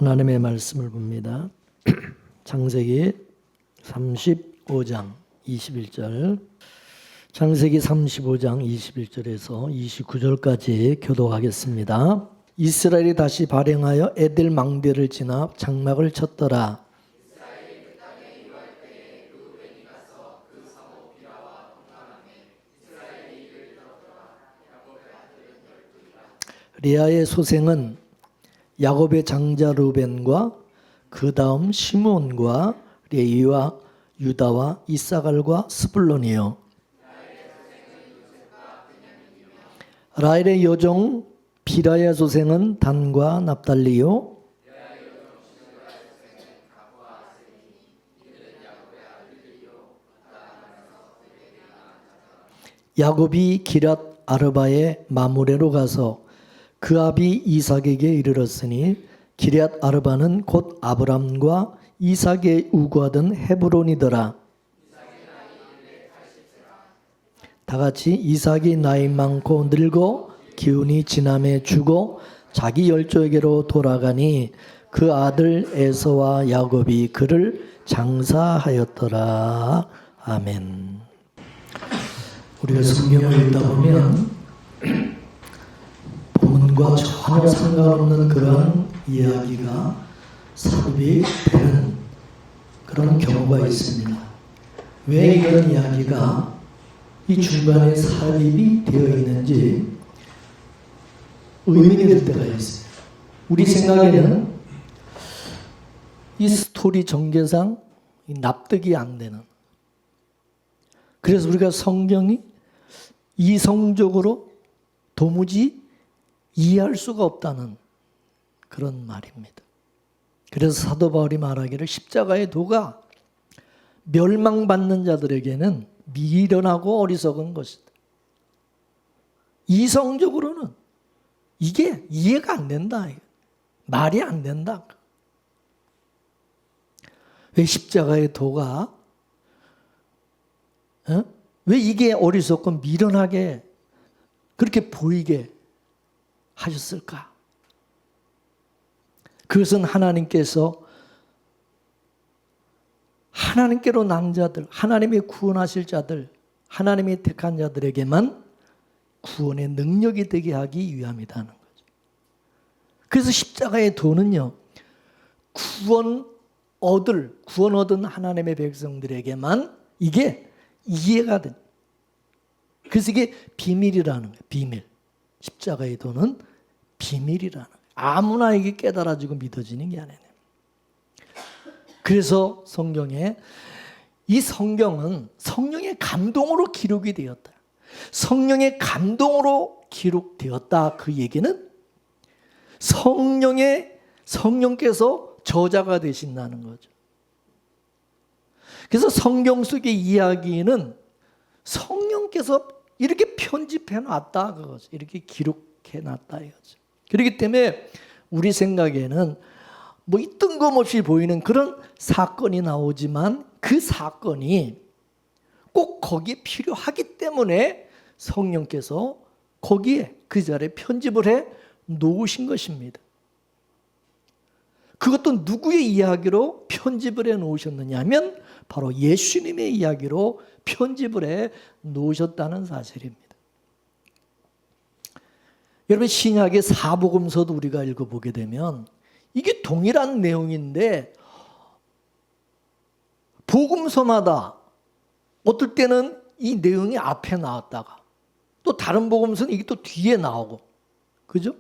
하나님의 말씀을 봅니다. 창세기 35장 21절, 창세기 35장 21절에서 29절까지 교독하겠습니다. 이스라엘이 다시 발행하여 에델 망대를 지나 장막을 쳤더라. 레아의 소생은 야곱의 장자 르벤과 그 다음 시므온과 레위와 유다와 이사갈과 스불론이요. 라헬의 여종 비라의 소생은 단과 납달리요. 야곱이 기랏 아르바의 마므레로 가서 그 아비 이삭에게 이르렀으니 기럇 아르바는 곧 아브람과 이삭의 우거하던 헤브론이더라. 다같이 이삭이 나이 많고 늙어 기운이 지남에 죽어 자기 열조에게로 돌아가니 그 아들 에서와 야곱이 그를 장사하였더라. 아멘. 우리가 성경을 읽다 보면 본문과 전혀 상관없는 그런 이야기가 삽입이 되는 그런 경우가 있습니다. 왜 이런 이야기가 이 중간에 삽입이 되어 있는지 의문이 들 때가 있어요. 우리 생각에는 이 스토리 전개상 납득이 안 되는, 그래서 우리가 성경이 이성적으로 도무지 이해할 수가 없다는 그런 말입니다. 그래서 사도 바울이 말하기를 십자가의 도가 멸망받는 자들에게는 미련하고 어리석은 것이다. 이성적으로는 이게 이해가 안 된다. 말이 안 된다. 왜 십자가의 도가 왜 이게 어리석고 미련하게 그렇게 보이게 하셨을까? 그것은 하나님께서 하나님께로 난 자들, 하나님이 구원하실 자들, 하나님이 택한 자들에게만 구원의 능력이 되게 하기 위함이라는 거죠. 그래서 십자가의 도는요, 구원 얻은 하나님의 백성들에게만 이게 이해가 된. 그래서 이게 비밀이라는 거예요. 비밀. 십자가의 도는 비밀이라는 거예요. 아무나 이게 깨달아지고 믿어지는 게 아니에요. 그래서 성경에 이 성경은 성령의 감동으로 기록이 되었다. 성령의 감동으로 기록되었다. 그 얘기는 성령께서 저자가 되신다는 거죠. 그래서 성경 속의 이야기는 성령께서 이렇게 편집해 놨다. 그거죠. 이렇게 기록해 놨다. 이거죠. 그렇기 때문에 우리 생각에는 뭐 이 뜬금없이 보이는 그런 사건이 나오지만 그 사건이 꼭 거기에 필요하기 때문에 성령께서 거기에 그 자리에 편집을 해 놓으신 것입니다. 그것도 누구의 이야기로 편집을 해 놓으셨느냐 하면 바로 예수님의 이야기로 편집을 해 놓으셨다는 사실입니다. 여러분, 신약의 사복음서도 우리가 읽어보게 되면 이게 동일한 내용인데 복음서마다 어떨 때는 이 내용이 앞에 나왔다가 또 다른 복음서는 이게 또 뒤에 나오고, 그죠?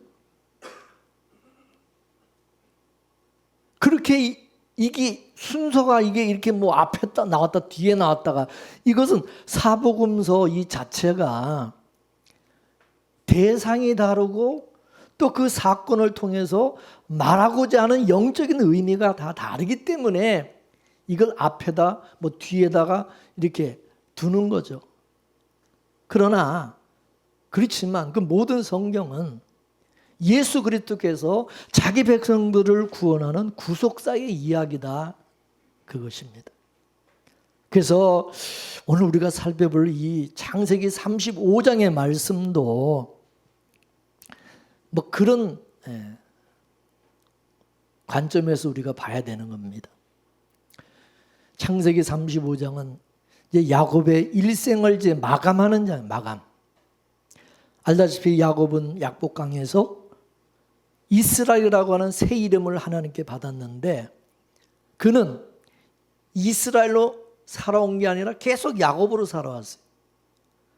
그렇게 이게 순서가 이게 이렇게 뭐 앞에 나왔다 뒤에 나왔다가, 이것은 사복음서 이 자체가 대상이 다르고 또 그 사건을 통해서 말하고자 하는 영적인 의미가 다 다르기 때문에 이걸 앞에다 뭐 뒤에다가 이렇게 두는 거죠. 그러나 그렇지만 그 모든 성경은 예수 그리스도께서 자기 백성들을 구원하는 구속사의 이야기다. 그것입니다. 그래서 오늘 우리가 살펴볼 이 창세기 35장의 말씀도 뭐 그런 관점에서 우리가 봐야 되는 겁니다. 창세기 35장은 이제 야곱의 일생을 이제 마감하는 장, 마감. 알다시피 야곱은 약복강에서 이스라엘이라고 하는 새 이름을 하나님께 받았는데 그는 이스라엘로 살아온 게 아니라 계속 야곱으로 살아왔어요.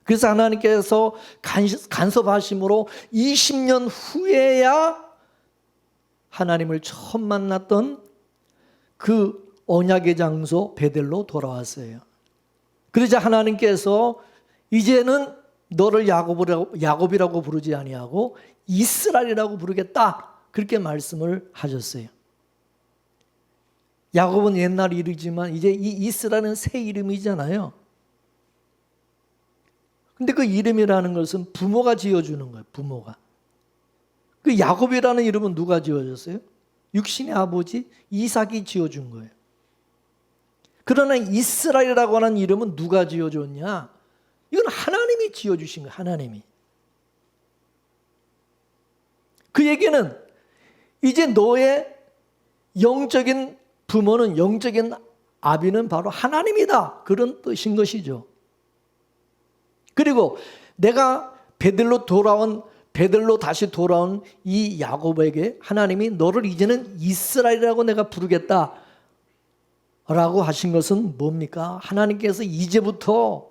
그래서 하나님께서 간섭하심으로 20년 후에야 하나님을 처음 만났던 그 언약의 장소 베델로 돌아왔어요. 그러자 하나님께서 이제는 너를 야곱이라고 부르지 아니하고 이스라엘이라고 부르겠다, 그렇게 말씀을 하셨어요. 야곱은 옛날 이름이지만 이제 이 이스라엘은 새 이름이잖아요. 근데 그 이름이라는 것은 부모가 지어주는 거예요. 부모가. 그 야곱이라는 이름은 누가 지어줬어요? 육신의 아버지 이삭이 지어준 거예요. 그러나 이스라엘이라고 하는 이름은 누가 지어줬냐? 이건 하나님이 지어주신 거예요. 하나님이. 그 얘기는 이제 너의 영적인 부모는, 영적인 아비는 바로 하나님이다, 그런 뜻인 것이죠. 그리고 내가 베들로 다시 돌아온 이 야곱에게 하나님이 너를 이제는 이스라엘이라고 내가 부르겠다 라고 하신 것은 뭡니까? 하나님께서 이제부터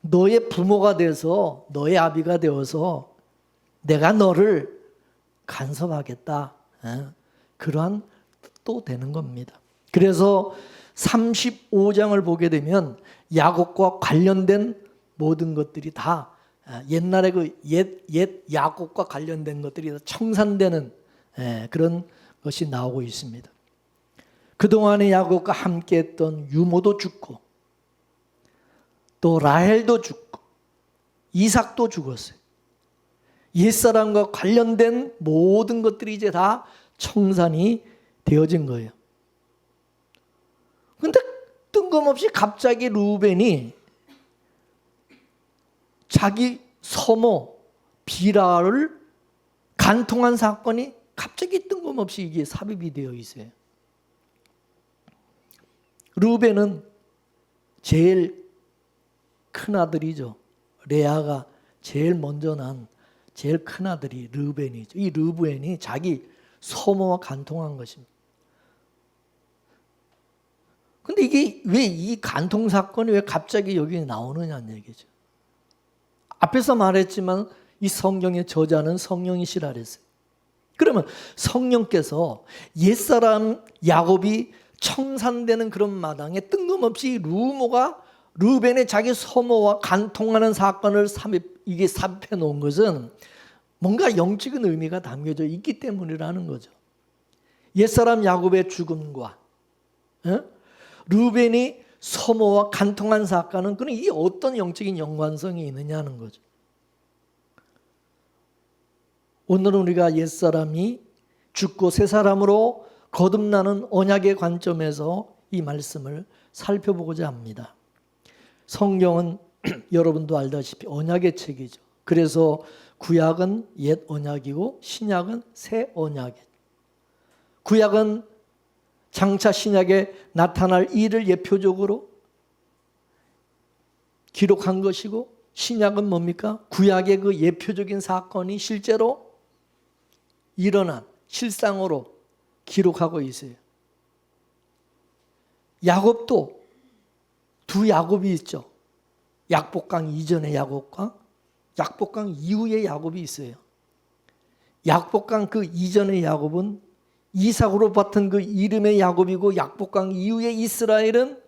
너의 부모가 돼서, 너의 아비가 되어서 내가 너를 간섭하겠다, 그러한 뜻도 되는 겁니다. 그래서 35장을 보게 되면 야곱과 관련된 모든 것들이 다 옛날에 그 옛 야곱과 관련된 것들이 다 청산되는 그런 것이 나오고 있습니다. 그동안에 야곱과 함께했던 유모도 죽고 또 라헬도 죽고 이삭도 죽었어요. 옛사람과 관련된 모든 것들이 이제 다 청산이 되어진 거예요. 근데 뜬금없이 갑자기 루벤이 자기 서모 비라를 간통한 사건이 갑자기 뜬금없이 이게 삽입이 되어 있어요. 루벤은 제일 큰 아들이죠. 레아가 제일 먼저 난 제일 큰 아들이 르벤이죠. 이 르벤이 자기 서모와 간통한 것입니다. 근데 이게 왜 이 간통 사건이 왜 갑자기 여기 나오느냐는 얘기죠. 앞에서 말했지만 이 성경의 저자는 성령이시라 그랬어요. 그러면 성령께서 옛사람 야곱이 청산되는 그런 마당에 뜬금없이 르벤의 자기 서모와 간통하는 사건을 삽입해 놓은 것은 뭔가 영적인 의미가 담겨져 있기 때문이라는 거죠. 옛사람 야곱의 죽음과 르벤이 서모와 간통한 사건은 그는 이게 어떤 영적인 연관성이 있느냐는 거죠. 오늘은 우리가 옛사람이 죽고 새 사람으로 거듭나는 언약의 관점에서 이 말씀을 살펴보고자 합니다. 성경은 여러분도 알다시피 언약의 책이죠. 그래서 구약은 옛 언약이고 신약은 새 언약이죠. 구약은 장차 신약에 나타날 일을 예표적으로 기록한 것이고 신약은 뭡니까? 구약의 그 예표적인 사건이 실제로 일어난 실상으로 기록하고 있어요. 야곱도 두 야곱이 있죠. 약복강 이전의 야곱과 약복강 이후의 야곱이 있어요. 약복강 그 이전의 야곱은 이삭으로 받은 그 이름의 야곱이고 약복강 이후의 이스라엘은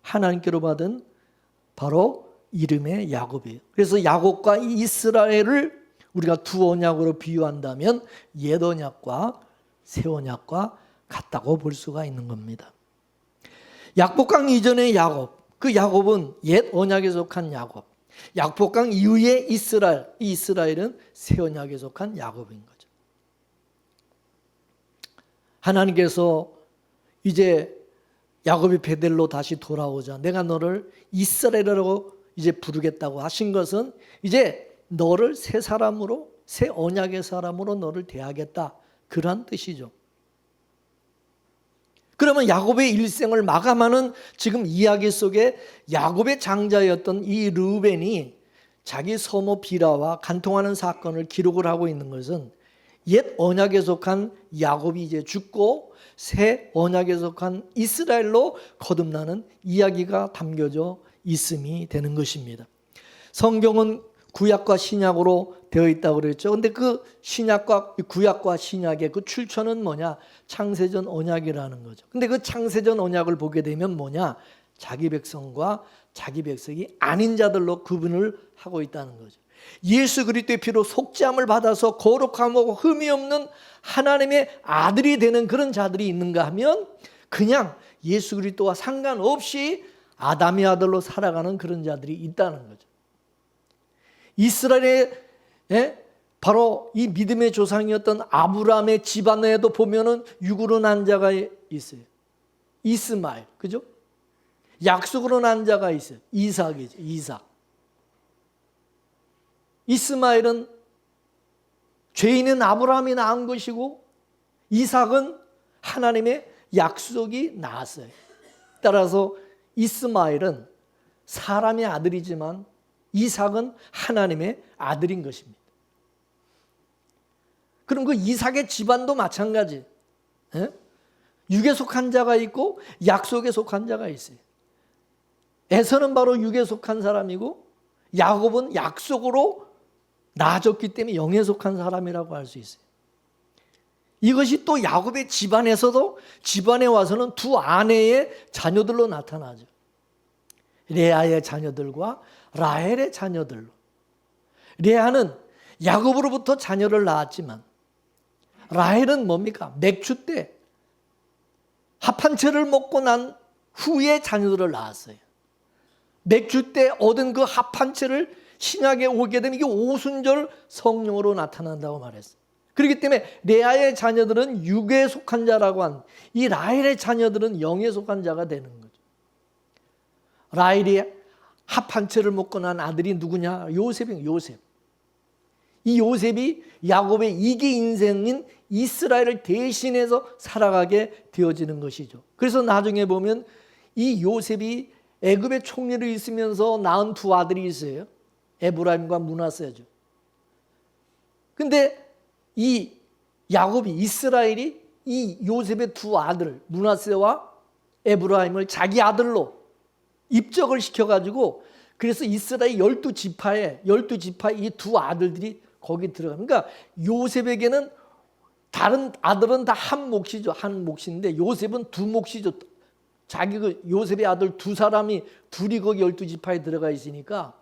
하나님께로 받은 바로 이름의 야곱이에요. 그래서 야곱과 이스라엘을 우리가 두 언약으로 비유한다면 옛 언약과 새 언약과 같다고 볼 수가 있는 겁니다. 약복강 이전의 야곱, 그 야곱은 옛 언약에 속한 야곱, 약복강 이후의 이스라엘, 이 이스라엘은 새 언약에 속한 야곱인 거죠. 하나님께서 이제 야곱이 베델로 다시 돌아오자 내가 너를 이스라엘이라고 이제 부르겠다고 하신 것은 이제 너를 새 사람으로, 새 언약의 사람으로 너를 대하겠다, 그러한 뜻이죠. 그러면 야곱의 일생을 마감하는 지금 이야기 속에 야곱의 장자였던 이 르우벤이 자기 소모 비라와 간통하는 사건을 기록을 하고 있는 것은 옛 언약에 속한 야곱이 이제 죽고 새 언약에 속한 이스라엘로 거듭나는 이야기가 담겨져 있음이 되는 것입니다. 성경은 구약과 신약으로 되어 있다고 그랬죠. 근데 그 신약과 구약과 신약의 그 출처는 뭐냐? 창세전 언약이라는 거죠. 근데 그 창세전 언약을 보게 되면 뭐냐? 자기 백성과 자기 백성이 아닌 자들로 구분을 하고 있다는 거죠. 예수 그리스도의 피로 속죄함을 받아서 거룩하고 흠이 없는 하나님의 아들이 되는 그런 자들이 있는가 하면 그냥 예수 그리스도와 상관없이 아담의 아들로 살아가는 그런 자들이 있다는 거죠. 이스라엘의 바로 이 믿음의 조상이었던 아브라함의 집안에도 보면은 육으로 난 자가 있어요. 이스마엘, 그죠? 약속으로 난 자가 있어요. 이삭이죠. 이삭. 이스마엘은 죄인은 아브라함이 낳은 것이고 이삭은 하나님의 약속이 나왔어요. 따라서 이스마엘은 사람의 아들이지만 이삭은 하나님의 아들인 것입니다. 그럼 그 이삭의 집안도 마찬가지. 육에 속한 자가 있고 약속에 속한 자가 있어요. 에서는 바로 육에 속한 사람이고 야곱은 약속으로 나아졌기 때문에 영에 속한 사람이라고 할 수 있어요. 이것이 또 야곱의 집안에서도 집안에 와서는 두 아내의 자녀들로 나타나죠. 레아의 자녀들과 라헬의 자녀들로. 레아는 야곱으로부터 자녀를 낳았지만 라헬은 뭡니까? 맥주 때 합한 채를 먹고 난 후에 자녀들을 낳았어요. 맥주 때 얻은 그 합한 채를 신약에 오게 되면 이게 오순절 성령으로 나타난다고 말했어요. 그렇기 때문에 레아의 자녀들은 육에 속한 자라고 한 이 라헬의 자녀들은 영에 속한 자가 되는 거죠. 라헬이 합한 채를 먹고 난 아들이 누구냐? 요셉이에요. 요셉. 이 요셉이 야곱의 2기 인생인 이스라엘을 대신해서 살아가게 되어지는 것이죠. 그래서 나중에 보면 이 요셉이 애굽의 총리를 있으면서 낳은 두 아들이 있어요. 에브라임과 므낫세죠. 근데 이 야곱이 이스라엘이 이 요셉의 두 아들 므낫세와 에브라임을 자기 아들로 입적을 시켜가지고 그래서 이스라엘 12지파의 이 두 아들들이 거기 들어갑니다. 그러니까 요셉에게는 다른 아들은 다 한 몫이죠. 한 몫인데 요셉은 두 몫이죠. 자기 그 요셉의 아들 두 사람이 둘이 거기 12지파에 들어가 있으니까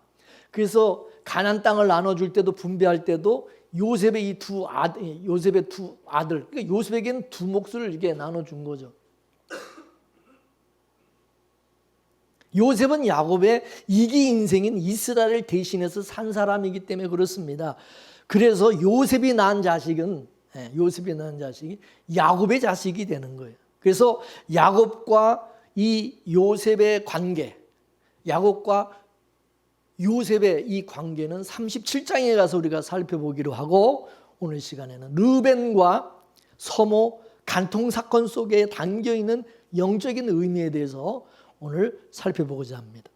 그래서 가나안 땅을 나눠줄 때도 분배할 때도 요셉의 두 아들, 그러니까 요셉에게는 두 몫을 이렇게 나눠준 거죠. 요셉은 야곱의 2기 인생인 이스라엘을 대신해서 산 사람이기 때문에 그렇습니다. 그래서 요셉이 낳은 자식이 야곱의 자식이 되는 거예요. 그래서 야곱과 이 요셉의 관계, 야곱과 요셉의 이 관계는 37장에 가서 우리가 살펴보기로 하고 오늘 시간에는 르벤과 서모 간통 사건 속에 담겨있는 영적인 의미에 대해서 오늘 살펴보고자 합니다.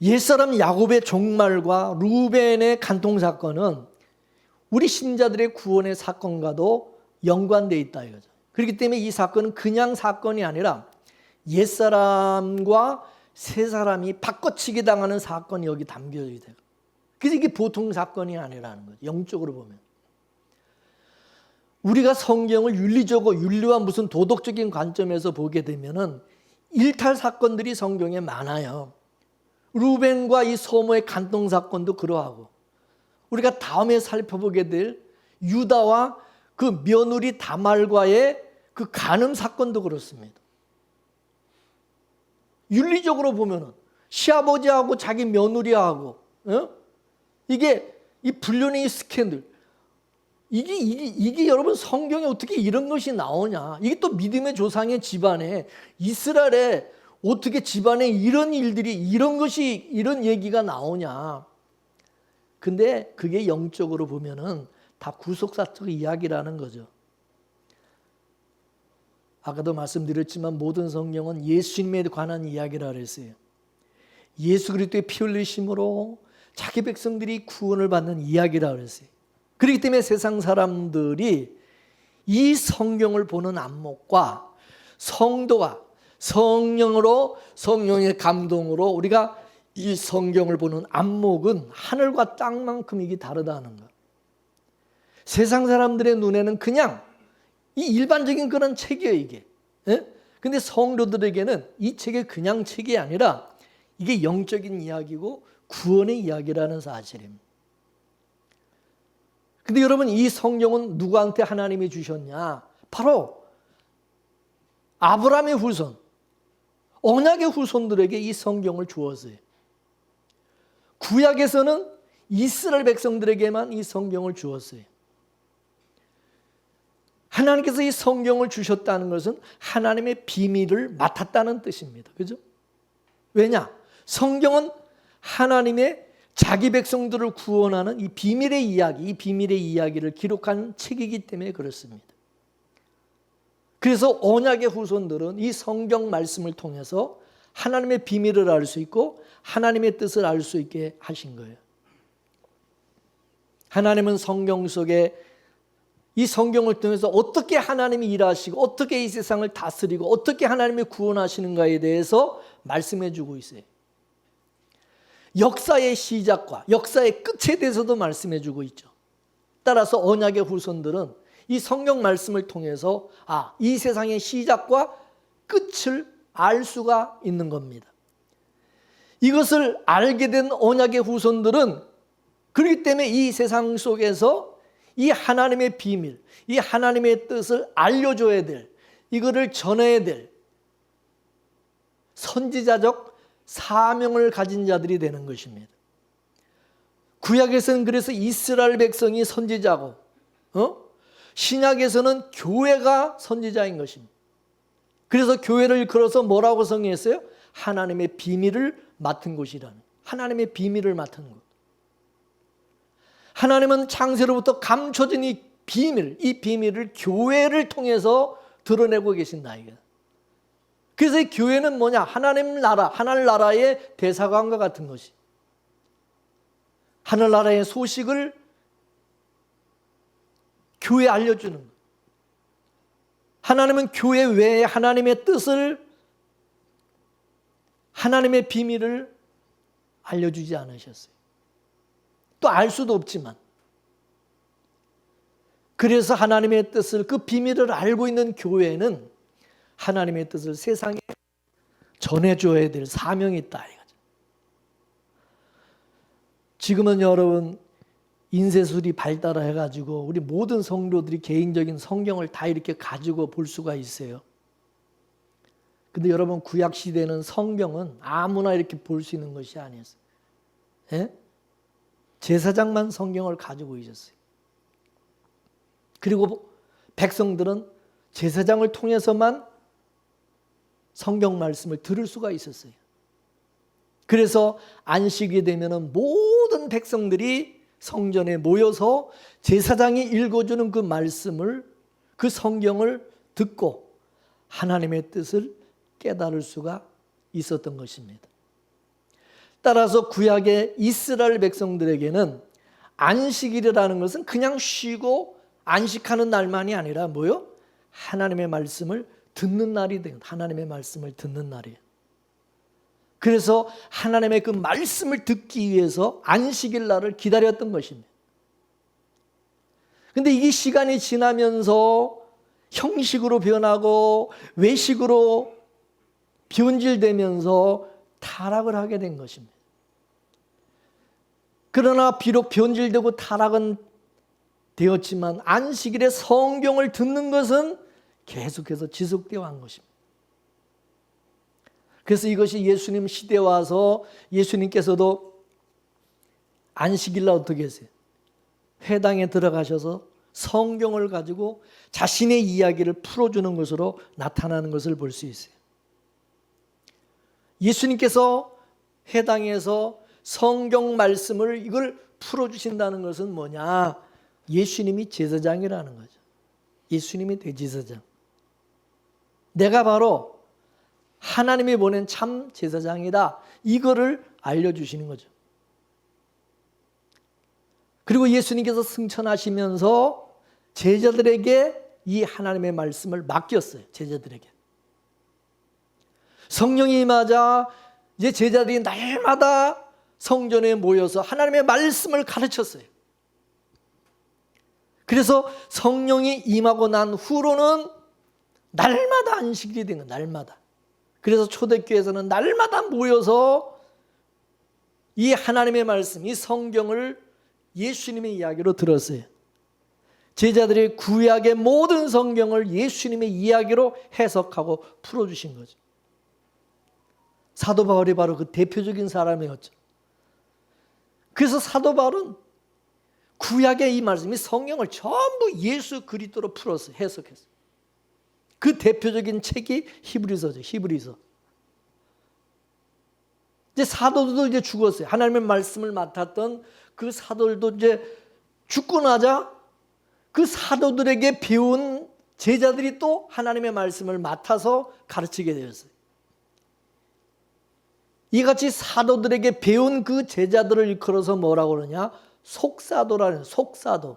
옛사람 야곱의 종말과 르벤의 간통 사건은 우리 신자들의 구원의 사건과도 연관되어 있다 이거죠. 그렇기 때문에 이 사건은 그냥 사건이 아니라 옛사람과 새사람이 바꿔치기 당하는 사건이 여기 담겨져 있어요. 그래서 이게 보통 사건이 아니라는 거죠. 영적으로 보면. 우리가 성경을 윤리와 무슨 도덕적인 관점에서 보게 되면은 일탈 사건들이 성경에 많아요. 르벤과 이 소모의 간통 사건도 그러하고 우리가 다음에 살펴보게 될 유다와 그 며느리 다말과의 그 간음 사건도 그렇습니다. 윤리적으로 보면은 시아버지하고 자기 며느리하고 이게 이 불륜의 스캔들 이게 여러분 성경에 어떻게 이런 것이 나오냐? 이게 또 믿음의 조상의 집안에 이스라엘에 어떻게 집안에 이런 일들이 이런 얘기가 나오냐? 근데 그게 영적으로 보면은 다 구속사적 이야기라는 거죠. 아까도 말씀드렸지만 모든 성경은 예수님에 관한 이야기라 그랬어요. 예수 그리스도의 피 흘리심으로 자기 백성들이 구원을 받는 이야기라 그랬어요. 그렇기 때문에 세상 사람들이 이 성경을 보는 안목과 성도가 성령으로, 성령의 감동으로 우리가 이 성경을 보는 안목은 하늘과 땅만큼 이게 다르다는 거. 세상 사람들의 눈에는 그냥 이 일반적인 그런 책이에요, 이게. 근데 성도들에게는 이 책이 그냥 책이 아니라 이게 영적인 이야기고 구원의 이야기라는 사실입니다. 근데 여러분, 이 성경은 누구한테 하나님이 주셨냐? 바로 아브라함의 후손, 언약의 후손들에게 이 성경을 주었어요. 구약에서는 이스라엘 백성들에게만 이 성경을 주었어요. 하나님께서 이 성경을 주셨다는 것은 하나님의 비밀을 맡았다는 뜻입니다. 그죠? 왜냐? 성경은 하나님의 자기 백성들을 구원하는 이 비밀의 이야기, 이 비밀의 이야기를 기록한 책이기 때문에 그렇습니다. 그래서 언약의 후손들은 이 성경 말씀을 통해서 하나님의 비밀을 알 수 있고 하나님의 뜻을 알 수 있게 하신 거예요. 하나님은 성경 속에 이 성경을 통해서 어떻게 하나님이 일하시고 어떻게 이 세상을 다스리고 어떻게 하나님이 구원하시는가에 대해서 말씀해 주고 있어요. 역사의 시작과 역사의 끝에 대해서도 말씀해 주고 있죠. 따라서 언약의 후손들은 이 성경 말씀을 통해서 이 세상의 시작과 끝을 알 수가 있는 겁니다. 이것을 알게 된 언약의 후손들은 그렇기 때문에 이 세상 속에서 이 하나님의 비밀, 이 하나님의 뜻을 알려줘야 될, 이거를 전해야 될 선지자적 사명을 가진 자들이 되는 것입니다. 구약에서는 그래서 이스라엘 백성이 선지자고, 신약에서는 교회가 선지자인 것입니다. 그래서 교회를 걸어서 뭐라고 정의했어요? 하나님의 비밀을 맡은 곳이라는, 하나님의 비밀을 맡은 곳. 하나님은 창세로부터 감춰진 이 비밀, 이 비밀을 교회를 통해서 드러내고 계신다. 그래서 이 교회는 뭐냐? 하나님 나라, 하늘나라의 대사관과 같은 것이. 하늘나라의 소식을 교회에 알려주는 것. 하나님은 교회 외에 하나님의 뜻을, 하나님의 비밀을 알려주지 않으셨어요. 또 알 수도 없지만. 그래서 하나님의 뜻을, 그 비밀을 알고 있는 교회는 하나님의 뜻을 세상에 전해줘야 될 사명이 있다. 지금은 여러분 인쇄술이 발달해가지고 우리 모든 성도들이 개인적인 성경을 다 이렇게 가지고 볼 수가 있어요. 근데 여러분 구약 시대는 성경은 아무나 이렇게 볼 수 있는 것이 아니었어요. 예? 제사장만 성경을 가지고 있었어요. 그리고 백성들은 제사장을 통해서만 성경 말씀을 들을 수가 있었어요. 그래서 안식이 되면은 모든 백성들이 성전에 모여서 제사장이 읽어주는 그 말씀을, 그 성경을 듣고 하나님의 뜻을 깨달을 수가 있었던 것입니다. 따라서 구약의 이스라엘 백성들에게는 안식일이라는 것은 그냥 쉬고 안식하는 날만이 아니라 뭐요? 하나님의 말씀을 듣는 날이 돼요. 하나님의 말씀을 듣는 날이에요. 그래서 하나님의 그 말씀을 듣기 위해서 안식일 날을 기다렸던 것입니다. 그런데 이게 시간이 지나면서 형식으로 변하고 외식으로 변질되면서 타락을 하게 된 것입니다. 그러나 비록 변질되고 타락은 되었지만 안식일에 성경을 듣는 것은 계속해서 지속되어 온 것입니다. 그래서 이것이 예수님 시대에 와서 예수님께서도 안식일날 어떻게 했어요? 회당에 들어가셔서 성경을 가지고 자신의 이야기를 풀어주는 것으로 나타나는 것을 볼 수 있어요. 예수님께서 회당에서 성경 말씀을 이걸 풀어주신다는 것은 뭐냐? 예수님이 제사장이라는 거죠. 예수님이 대제사장. 내가 바로 하나님이 보낸 참 제사장이다. 이거를 알려주시는 거죠. 그리고 예수님께서 승천하시면서 제자들에게 이 하나님의 말씀을 맡겼어요. 제자들에게. 성령이 임하자 이제 제자들이 날마다 성전에 모여서 하나님의 말씀을 가르쳤어요. 그래서 성령이 임하고 난 후로는 날마다 안식일이 된 거예요. 날마다. 그래서 초대교회에서는 날마다 모여서 이 하나님의 말씀, 이 성경을 예수님의 이야기로 들었어요. 제자들이 구약의 모든 성경을 예수님의 이야기로 해석하고 풀어주신 거죠. 사도 바울이 바로 그 대표적인 사람이었죠. 그래서 사도 바울은 구약의 이 말씀이 성경을 전부 예수 그리스도로 풀어서 해석했어요. 그 대표적인 책이 히브리서죠. 히브리서. 이제 사도들도 이제 죽었어요. 하나님의 말씀을 맡았던 그 사도들도 이제 죽고 나자 그 사도들에게 배운 제자들이 또 하나님의 말씀을 맡아서 가르치게 되었어요. 이같이 사도들에게 배운 그 제자들을 일컬어서 뭐라고 그러냐? 속사도라는 속사도.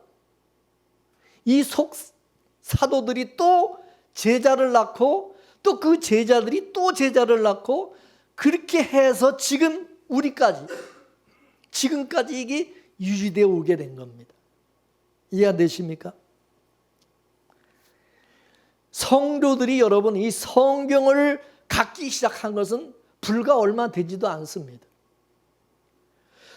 이 속사도들이 또 제자를 낳고 또 그 제자들이 또 제자를 낳고 그렇게 해서 지금 지금까지 이게 유지되어 오게 된 겁니다. 이해가 되십니까? 성도들이 여러분 이 성경을 갖기 시작한 것은 불과 얼마 되지도 않습니다.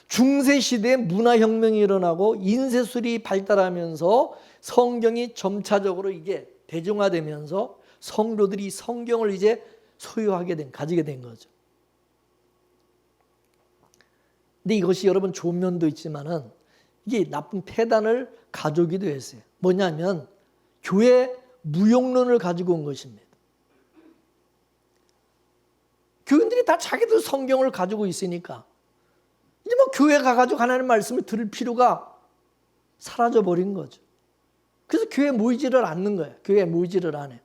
중세시대에 문화혁명이 일어나고 인쇄술이 발달하면서 성경이 점차적으로 이게 대중화되면서 성도들이 성경을 이제 가지게 된 거죠. 근데 이것이 여러분 좋은 면도 있지만은 이게 나쁜 폐단을 가져오기도 했어요. 뭐냐면 교회 무용론을 가지고 온 것입니다. 교인들이 다 자기들 성경을 가지고 있으니까 이제 뭐 교회 가가지고 하나님의 말씀을 들을 필요가 사라져 버린 거죠. 그래서 교회에 모이지를 않는 거예요. 교회에 모이지를 안 해요.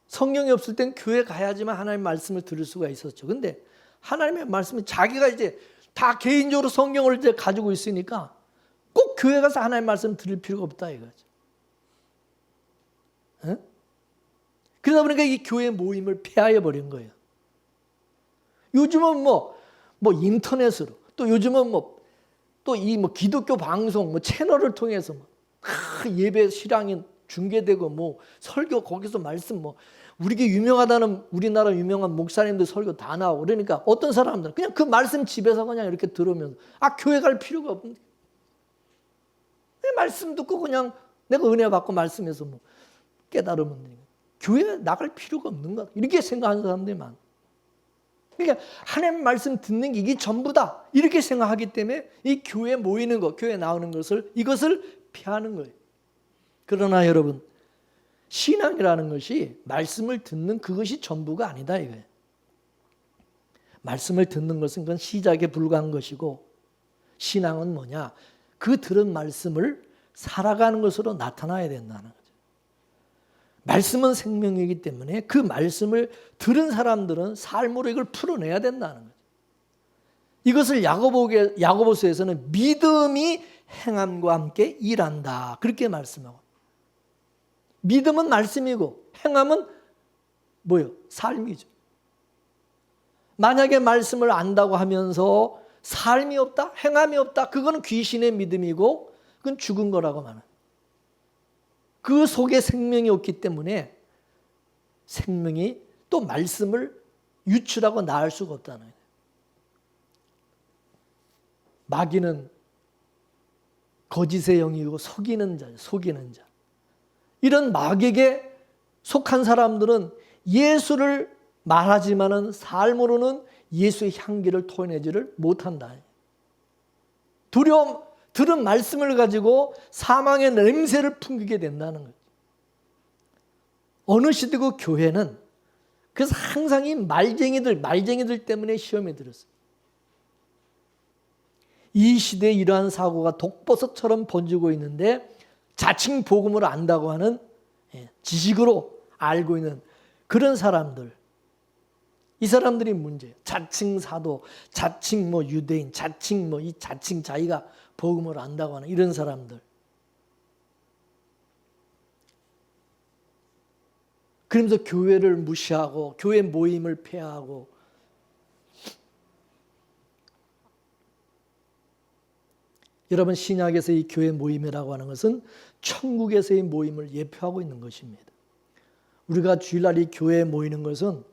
성경이 없을 땐 교회 가야지만 하나님의 말씀을 들을 수가 있었죠. 근데 하나님의 말씀이 자기가 이제 다 개인적으로 성경을 이제 가지고 있으니까 꼭 교회 가서 하나님의 말씀 들을 필요가 없다 이거죠. 에? 그러다 보니까 이 교회 모임을 폐하해 버린 거예요. 요즘은 뭐 인터넷으로 또 요즘은 또 이 기독교 방송 채널을 통해서 예배 실황이 중계되고 설교 거기서 말씀 우리게 유명하다는 우리나라 유명한 목사님들 설교 다 나오고 그러니까 어떤 사람들은 그냥 그 말씀 집에서 그냥 이렇게 들으면서 교회 갈 필요가 없는데 말씀 듣고 그냥 내가 은혜 받고 말씀에서 깨달으면 되니까 교회 나갈 필요가 없는 거다 이렇게 생각하는 사람들이 많아. 그러니까 하나님 말씀 듣는 게 이게 전부다 이렇게 생각하기 때문에 이 교회에 모이는 것, 교회에 나오는 이것을 피하는 거예요. 그러나 여러분 신앙이라는 것이 말씀을 듣는 그것이 전부가 아니다 이거예요. 말씀을 듣는 것은 그건 시작에 불과한 것이고 신앙은 뭐냐? 그 들은 말씀을 살아가는 것으로 나타나야 된다는 거죠. 말씀은 생명이기 때문에 그 말씀을 들은 사람들은 삶으로 이걸 풀어내야 된다는 거죠. 이것을 야고보서에서는 믿음이 행함과 함께 일한다 그렇게 말씀하고 믿음은 말씀이고 행함은 뭐예요? 삶이죠. 만약에 말씀을 안다고 하면서 삶이 없다, 행함이 없다 그거는 귀신의 믿음이고 그건 죽은 거라고 말합니다. 그 속에 생명이 없기 때문에 생명이 또 말씀을 유출하고 낳을 수가 없다는 거예요. 마귀는 거짓의 영이고 속이는 자. 이런 마귀에게 속한 사람들은 예수를 말하지만은 삶으로는 예수의 향기를 토해내지를 못한다. 들은 말씀을 가지고 사망의 냄새를 풍기게 된다는 거죠. 어느 시대고 교회는 그래서 항상 이 말쟁이들 때문에 시험에 들었어요. 이 시대에 이러한 사고가 독버섯처럼 번지고 있는데 자칭 복음을 안다고 하는 지식으로 알고 있는 그런 사람들, 이 사람들이 문제예요. 자칭 사도, 자칭 유대인, 자칭 자칭 자기가 복음을 안다고 하는 이런 사람들. 그러면서 교회를 무시하고 교회 모임을 폐하고, 여러분, 신약에서 이 교회 모임이라고 하는 것은 천국에서의 모임을 예표하고 있는 것입니다. 우리가 주일날 이 교회에 모이는 것은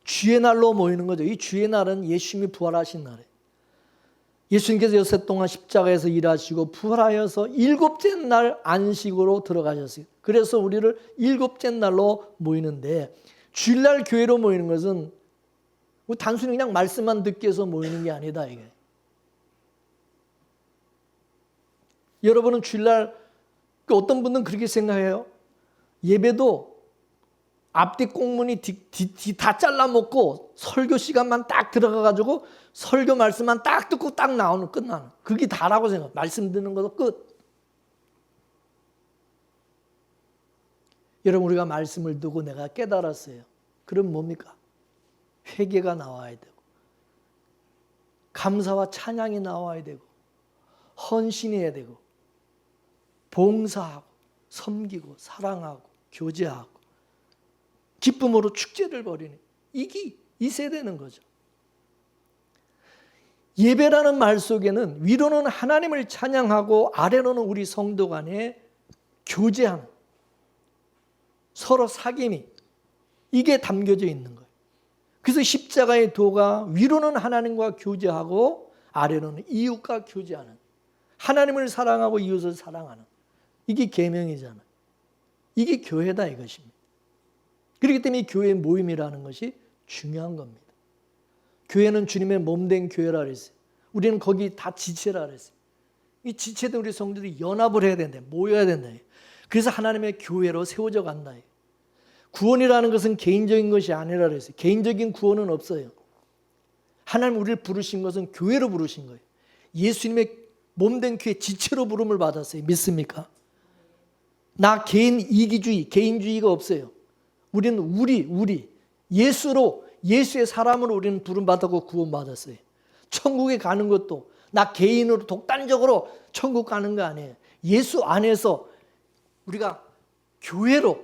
주의 날로 모이는 거죠. 이 주의 날은 예수님이 부활하신 날이에요. 예수님께서 여섯 동안 십자가에서 일하시고 부활하여서 일곱째 날 안식으로 들어가셨어요. 그래서 우리를 일곱째 날로 모이는데, 주일날 교회로 모이는 것은 단순히 그냥 말씀만 듣기 위해서 모이는 게 아니다, 이게. 여러분은 주일날, 어떤 분은 그렇게 생각해요. 예배도 앞뒤 꽁무니 다 잘라먹고 설교 시간만 딱 들어가가지고 설교 말씀만 딱 듣고 딱 나오는, 끝나는, 그게 다라고 생각해요. 말씀 듣는 것도 끝. 여러분, 우리가 말씀을 듣고 내가 깨달았어요. 그럼 뭡니까? 회개가 나와야 되고, 감사와 찬양이 나와야 되고, 헌신해야 되고, 봉사하고, 섬기고, 사랑하고, 교제하고, 기쁨으로 축제를 벌이는, 이게 있어야 되는 거죠. 예배라는 말 속에는 위로는 하나님을 찬양하고 아래로는 우리 성도 간에 교제하는, 서로 사귐이, 이게 담겨져 있는 거예요. 그래서 십자가의 도가 위로는 하나님과 교제하고 아래로는 이웃과 교제하는, 하나님을 사랑하고 이웃을 사랑하는, 이게 계명이잖아요. 이게 교회다, 이것입니다. 그렇기 때문에 교회 모임이라는 것이 중요한 겁니다. 교회는 주님의 몸된 교회라 그랬어요. 우리는 거기 다 지체라 그랬어요. 이 지체들, 우리 성도들이 연합을 해야 된다, 모여야 된다. 그래서 하나님의 교회로 세워져 간다. 구원이라는 것은 개인적인 것이 아니라 그랬어요. 개인적인 구원은 없어요. 하나님 우리를 부르신 것은 교회로 부르신 거예요. 예수님의 몸된 교회 지체로 부름을 받았어요. 믿습니까? 나 개인 이기주의, 개인주의가 없어요. 우리는 우리 예수로, 예수의 사람으로 우리는 부름받았고 구원받았어요. 천국에 가는 것도 나 개인으로 독단적으로 천국 가는 거 아니에요. 예수 안에서 우리가 교회로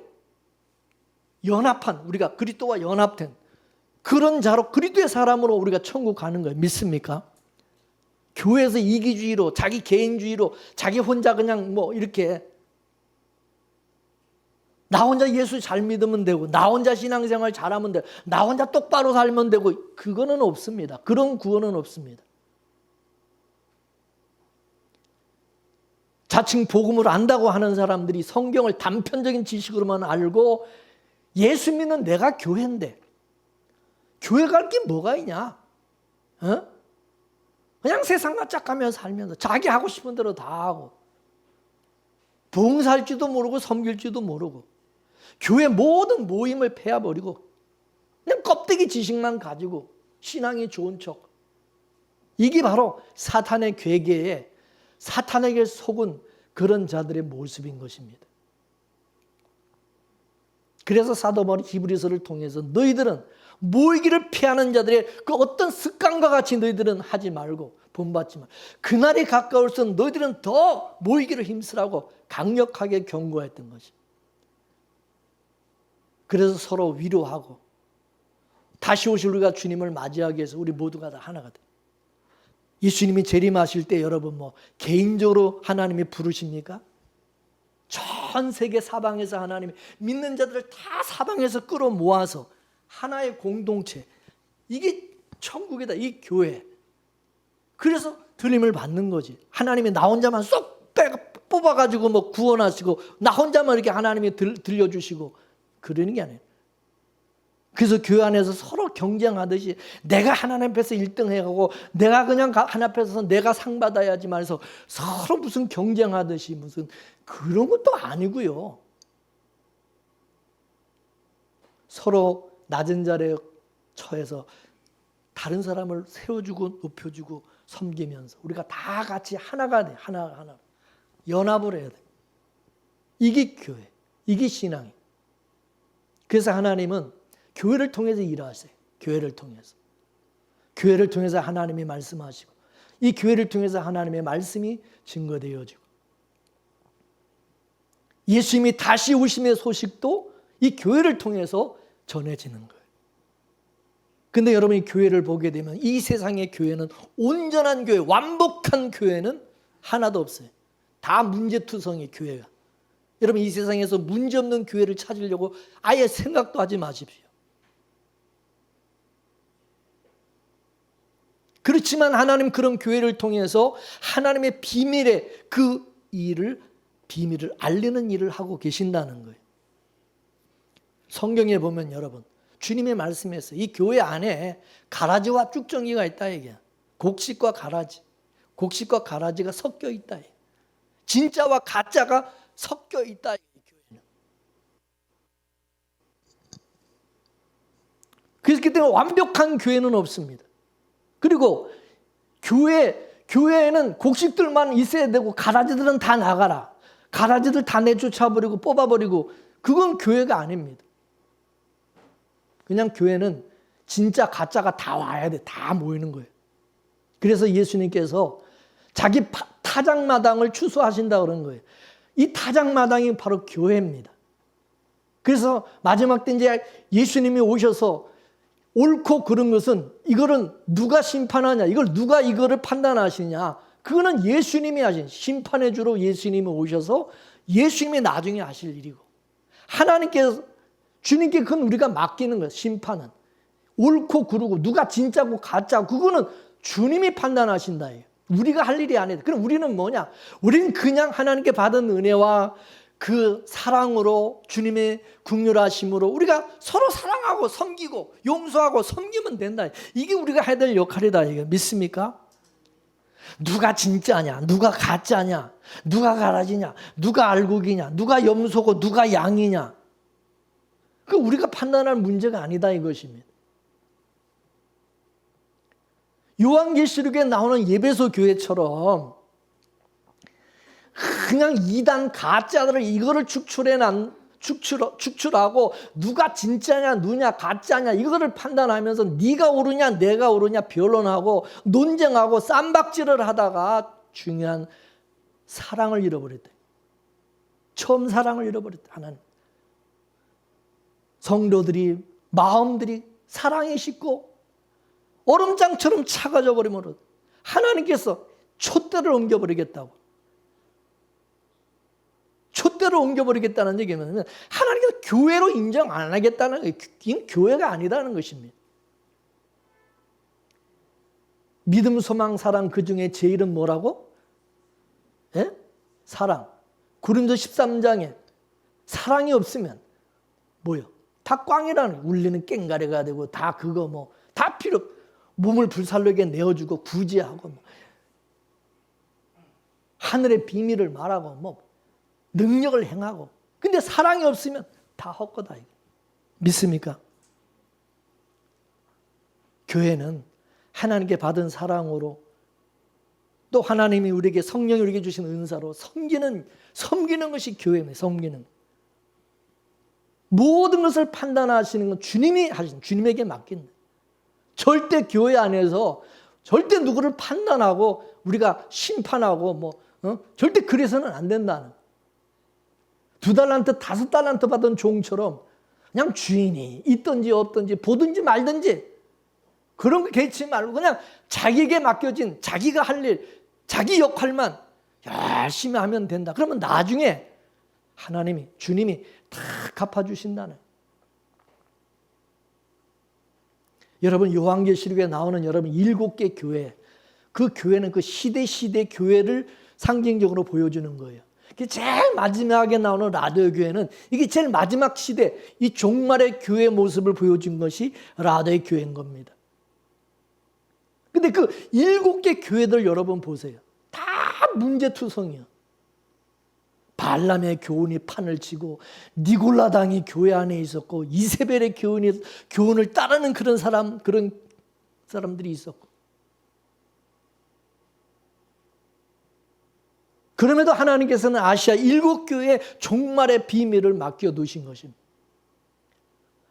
연합한, 우리가 그리스도와 연합된 그런 자로, 그리스도의 사람으로 우리가 천국 가는 거예요. 믿습니까? 교회에서 이기주의로, 자기 개인주의로, 자기 혼자 그냥 이렇게 나 혼자 예수 잘 믿으면 되고, 나 혼자 신앙생활 잘하면 되고, 나 혼자 똑바로 살면 되고, 그거는 없습니다. 그런 구원은 없습니다. 자칭 복음을 안다고 하는 사람들이 성경을 단편적인 지식으로만 알고, 예수 믿는 내가 교회인데 교회 갈 게 뭐가 있냐? 그냥 세상과 짝가며 살면서 자기 하고 싶은 대로 다 하고, 봉사할 줄도 모르고 섬길 줄도 모르고, 교회 모든 모임을 패야버리고 그냥 껍데기 지식만 가지고 신앙이 좋은 척, 이게 바로 사탄의 괴계에 사탄에게 속은 그런 자들의 모습인 것입니다. 그래서 사도 바울이 히브리서를 통해서 너희들은 모이기를 피하는 자들의 그 어떤 습관과 같이 너희들은 하지 말고 본받지 마. 그날이 가까울수록 너희들은 더 모이기를 힘쓰라고 강력하게 경고했던 것이. 그래서 서로 위로하고 다시 오실 우리가 주님을 맞이하기 위해서 우리 모두가 다 하나가 돼. 예수님이 재림하실 때 여러분 개인적으로 하나님이 부르십니까? 전 세계 사방에서 하나님이 믿는 자들을 다 사방에서 끌어모아서 하나의 공동체, 이게 천국이다, 이 교회. 그래서 들림을 받는 거지. 하나님이 나 혼자만 쏙 뽑아가지고 구원하시고 나 혼자만 이렇게 하나님이 들려주시고 그러는 게 아니에요. 그래서 교회 안에서 서로 경쟁하듯이 내가 하나님 앞에서 1등 해가고 내가 그냥 하나님 앞에서 내가 상 받아야지 말해서 서로 무슨 경쟁하듯이 무슨 그런 것도 아니고요. 서로 낮은 자리에 처해서 다른 사람을 세워주고 높여주고 섬기면서 우리가 다 같이 하나가 돼. 하나 연합을 해야 돼. 이게 교회, 이게 신앙이에요. 그래서 하나님은 교회를 통해서 일하세요. 교회를 통해서. 교회를 통해서 하나님이 말씀하시고 이 교회를 통해서 하나님의 말씀이 증거되어지고 예수님이 다시 오심의 소식도 이 교회를 통해서 전해지는 거예요. 근데 여러분이 교회를 보게 되면 이 세상의 교회는 온전한 교회, 완벽한 교회는 하나도 없어요. 다 문제투성이 교회가. 여러분 이 세상에서 문제없는 교회를 찾으려고 아예 생각도 하지 마십시오. 그렇지만 하나님 그런 교회를 통해서 하나님의 비밀의 그 비밀을 알리는 일을 하고 계신다는 거예요. 성경에 보면 여러분 주님의 말씀에서 이 교회 안에 가라지와 쭉정이가 있다 얘기야. 곡식과 가라지가 섞여 있다. 진짜와 가짜가 섞여 있다. 그렇기 때문에 완벽한 교회는 없습니다. 그리고 교회에는 곡식들만 있어야 되고 가라지들은 다 나가라. 가라지들 다 내쫓아버리고 뽑아버리고 그건 교회가 아닙니다. 그냥 교회는 진짜 가짜가 다 와야 돼. 다 모이는 거예요. 그래서 예수님께서 자기 타작마당을 추수하신다 그런 거예요. 이 타작마당이 바로 교회입니다. 그래서 마지막 때 이제 예수님이 오셔서 옳고 그른 것은 이거는 누가 심판하냐, 누가 이거를 판단하시냐, 그거는 예수님이 하신 심판의 주로 예수님이 오셔서 예수님이 나중에 하실 일이고 하나님께서 주님께 그건 우리가 맡기는 거예요. 심판은 옳고 그르고 누가 진짜고 가짜고 그거는 주님이 판단하신다. 우리가 할 일이 아니다. 그럼 우리는 뭐냐? 우리는 그냥 하나님께 받은 은혜와 그 사랑으로 주님의 긍휼하심으로 우리가 서로 사랑하고 섬기고 용서하고 섬기면 된다. 이게 우리가 해야 될 역할이다. 이게 믿습니까? 누가 진짜냐? 누가 가짜냐? 누가 가라지냐? 누가 알곡이냐? 누가 염소고 누가 양이냐? 그 우리가 판단할 문제가 아니다 이것입니다. 요한계시록에 나오는 예배소 교회처럼 그냥 이단 가짜들을 이거를 축출하고 누가 진짜냐 누냐 가짜냐 이거를 판단하면서 네가 옳으냐 내가 옳으냐 변론하고 논쟁하고 쌈박질을 하다가 중요한 사랑을 잃어버렸대. 처음 사랑을 잃어버렸대. 하나님 성도들이 마음들이 사랑이 식고 얼음장처럼 차가져 버리면 하나님께서 촛대를 옮겨버리겠다고. 촛대로 옮겨버리겠다는 얘기는 하나님께서 교회로 인정 안 하겠다는 거예요. 이건 교회가 아니다는 것입니다. 믿음, 소망, 사랑 그 중에 제일은 뭐라고? 예? 사랑. 고린도 13장에 사랑이 없으면 뭐요? 다 꽝이라는 울리는 깽가리가 되고 다 그거 다 필요 몸을 불살르게 내어주고 구제하고 하늘의 비밀을 말하고 능력을 행하고 근데 사랑이 없으면 다 헛거다. 믿습니까? 교회는 하나님께 받은 사랑으로 또 하나님이 우리에게 성령이 우리에게 주신 은사로 섬기는 것이 교회입니다. 섬기는 모든 것을 판단하시는 건 주님이 하신 주님에게 맡긴다. 절대 교회 안에서 절대 누구를 판단하고 우리가 심판하고 절대 그래서는 안 된다는. 2달란트 5달란트 받은 종처럼 그냥 주인이 있든지 없든지 보든지 말든지 그런 거 개치 말고 그냥 자기에게 맡겨진 자기가 할 일, 자기 역할만 열심히 하면 된다. 그러면 나중에 하나님이 주님이 다 갚아주신다는. 여러분 요한계시록에 나오는 여러분 7개 교회 그 교회는 그 시대 교회를 상징적으로 보여주는 거예요. 제일 마지막에 나오는 라디오 교회는 이게 제일 마지막 시대 이 종말의 교회 모습을 보여준 것이 라디오 교회인 겁니다. 근데 그 7개 교회들 여러분 보세요. 다 문제투성이야. 발람의 교훈이 판을 치고 니골라당이 교회 안에 있었고 이세벨의 교훈을 따르는 그런 사람들이 있었고 그럼에도 하나님께서는 아시아 7교회에 종말의 비밀을 맡겨두신 것입니다.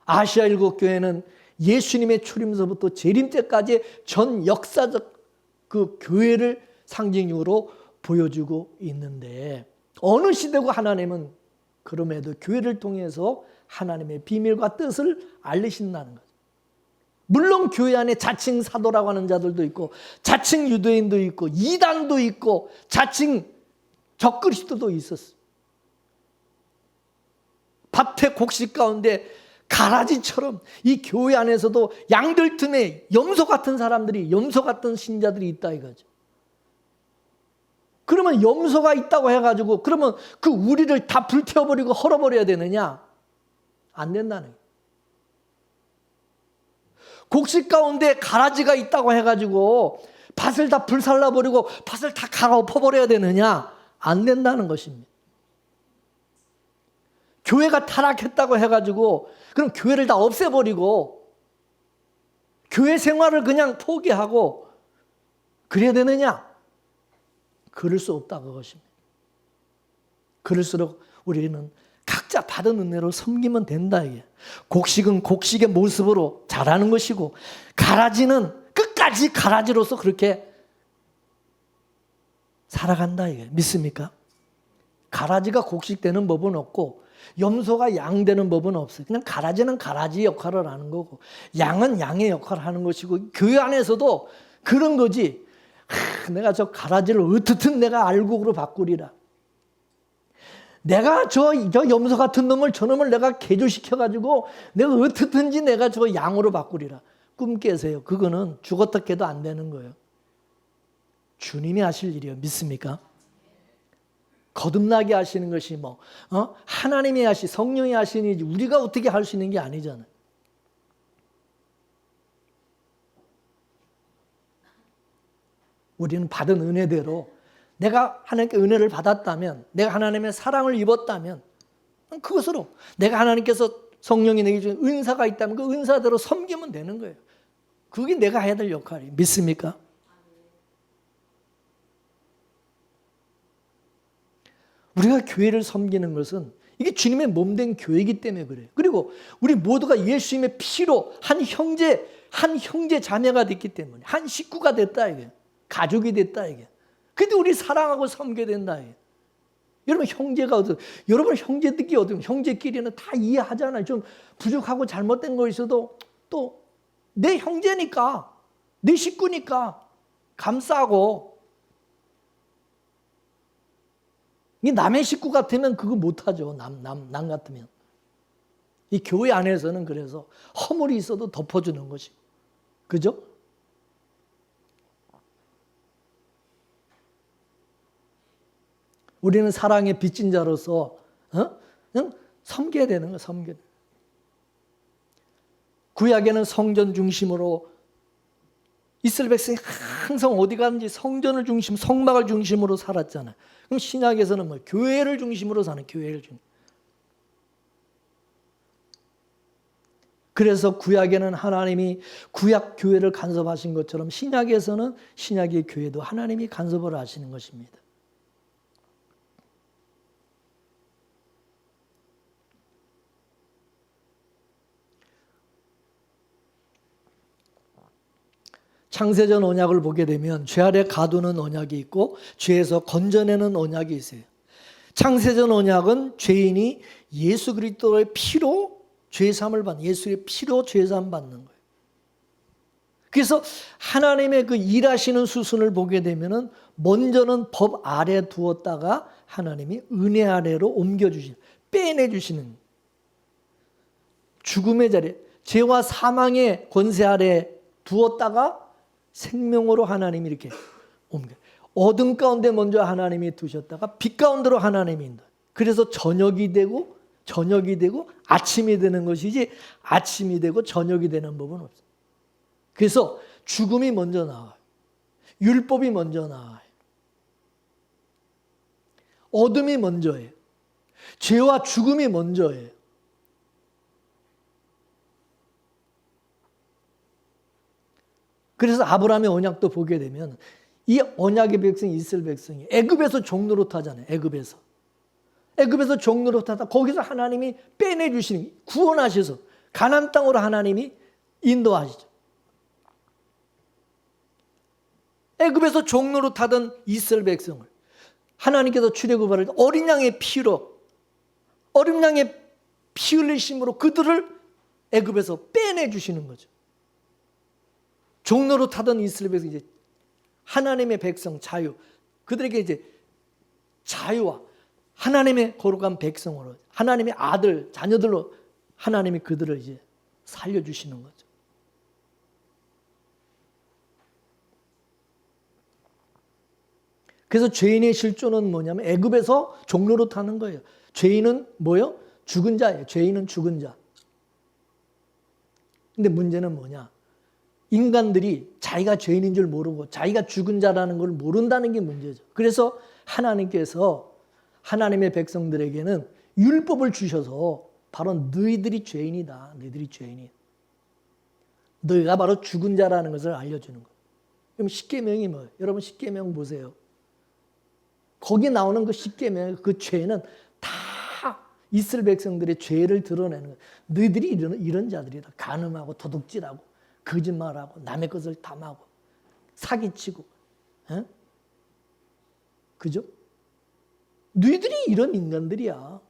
아시아 일곱 교회는 예수님의 출임서부터 재림 때까지 전 역사적 그 교회를 상징적으로 보여주고 있는데, 어느 시대고 하나님은 그럼에도 교회를 통해서 하나님의 비밀과 뜻을 알리신다는 거죠. 물론 교회 안에 자칭 사도라고 하는 자들도 있고, 자칭 유대인도 있고, 이단도 있고, 자칭 적그리스도도 있었어요. 밭의 곡식 가운데 가라지처럼 이 교회 안에서도 양들 틈에 염소 같은 사람들이, 염소 같은 신자들이 있다 이거죠. 그러면 염소가 있다고 해가지고 그러면 그 우리를 다 불태워버리고 헐어버려야 되느냐? 안 된다는 거예요. 곡식 가운데 가라지가 있다고 해가지고 밭을 다 불살라버리고 밭을 다 갈아엎어버려야 되느냐? 안 된다는 것입니다. 교회가 타락했다고 해가지고 그럼 교회를 다 없애버리고 교회 생활을 그냥 포기하고 그래야 되느냐? 그럴 수 없다 그것입니다. 그럴수록 우리는 각자 받은 은혜로 섬기면 된다 이게. 곡식은 곡식의 모습으로 자라는 것이고, 가라지는 끝까지 가라지로서 그렇게 살아간다 이게. 믿습니까? 가라지가 곡식 되는 법은 없고 염소가 양 되는 법은 없어요. 그냥 가라지는 가라지 역할을 하는 거고 양은 양의 역할을 하는 것이고, 교회 안에서도 그런 거지. 내가 저 가라지를 어떻든 내가 알곡으로 바꾸리라. 내가 저 염소 같은 놈을, 저놈을 내가 개조시켜가지고 내가 어떻든지 내가 저 양으로 바꾸리라. 꿈 깨세요. 그거는 죽었다 깨도 안 되는 거예요. 주님이 하실 일이에요. 믿습니까? 거듭나게 하시는 것이 하나님이 성령이 하시는 일이지 우리가 어떻게 할 수 있는 게 아니잖아요. 우리는 받은 은혜대로 내가 하나님께 은혜를 받았다면, 내가 하나님의 사랑을 입었다면 그것으로 내가 하나님께서 성령이 내게 주신 은사가 있다면 그 은사대로 섬기면 되는 거예요. 그게 내가 해야 될 역할이에요. 믿습니까? 우리가 교회를 섬기는 것은 이게 주님의 몸된 교회이기 때문에 그래요. 그리고 우리 모두가 예수님의 피로 한 형제 자매가 됐기 때문에 한 식구가 됐다 이게. 가족이 됐다 이게. 근데 우리 사랑하고 섬겨야 된다 이게. 여러분 형제가 여러분 형제들끼리 형제끼리는 다 이해하잖아요. 좀 부족하고 잘못된 거 있어도 또 내 형제니까, 내 식구니까 감싸고. 이 남의 식구 같으면 그거 못하죠. 남 같으면. 이 교회 안에서는 그래서 허물이 있어도 덮어주는 것이고. 그죠? 우리는 사랑의 빚진 자로서 그냥 섬겨야 되는 거야. 섬겨야 돼. 구약에는 성전 중심으로 이스라엘 백성이 항상 어디 가든지 성전을 중심, 성막을 중심으로 살았잖아요. 그럼 신약에서는 교회를 중심으로 사는, 교회를 중심. 그래서 구약에는 하나님이 구약 교회를 간섭하신 것처럼 신약에서는 신약의 교회도 하나님이 간섭을 하시는 것입니다. 창세전 언약을 보게 되면 죄 아래 가두는 언약이 있고 죄에서 건져내는 언약이 있어요. 창세전 언약은 죄인이 예수 그리스도의 피로 죄사함을 받는, 예수의 피로 죄사함 받는 거예요. 그래서 하나님의 그 일하시는 수순을 보게 되면은 먼저는 법 아래 두었다가 하나님이 은혜 아래로 옮겨주시는, 빼내주시는, 죽음의 자리에, 죄와 사망의 권세 아래 두었다가 생명으로 하나님이 이렇게 옮겨. 어둠 가운데 먼저 하나님이 두셨다가 빛 가운데로 하나님이 인도. 그래서 저녁이 되고 아침이 되는 것이지 아침이 되고 저녁이 되는 법은 없어요. 그래서 죽음이 먼저 나와요. 율법이 먼저 나와요. 어둠이 먼저예요. 죄와 죽음이 먼저예요. 그래서 아브라함의 언약도 보게 되면 이 언약의 백성이, 이스라엘 백성이 애굽에서 종노릇 하잖아요. 애굽에서 종노릇 하다 거기서 하나님이 빼내주시는, 구원하셔서 가나안 땅으로 하나님이 인도하시죠. 애굽에서 종로로 타던 이스라엘 백성을 하나님께서 출애굽할 때 어린 양의 피로, 어린 양의 피 흘리심으로 그들을 애굽에서 빼내 주시는 거죠. 종로로 타던 이스라엘 백성, 이제 하나님의 백성 자유, 그들에게 이제 자유와 하나님의 거룩한 백성으로, 하나님의 아들 자녀들로 하나님이 그들을 이제 살려주시는 거죠. 그래서 죄인의 실존은 뭐냐면 애굽에서 종로로 타는 거예요. 죄인은 뭐예요? 죽은 자예요. 죄인은 죽은 자. 근데 문제는 뭐냐? 인간들이 자기가 죄인인 줄 모르고 자기가 죽은 자라는 걸 모른다는 게 문제죠. 그래서 하나님께서 하나님의 백성들에게는 율법을 주셔서 바로 너희들이 죄인이다. 너희들이 죄인이다. 너희가 바로 죽은 자라는 것을 알려주는 거예요. 그럼 십계명이 뭐예요? 여러분 십계명 보세요. 거기 나오는 그 십계명, 그 죄는 다 이스라엘 백성들의 죄를 드러내는 거예요. 너희들이 이런 자들이다. 간음하고 도둑질하고 거짓말하고 남의 것을 탐하고 사기치고, 에? 그죠? 너희들이 이런 인간들이야.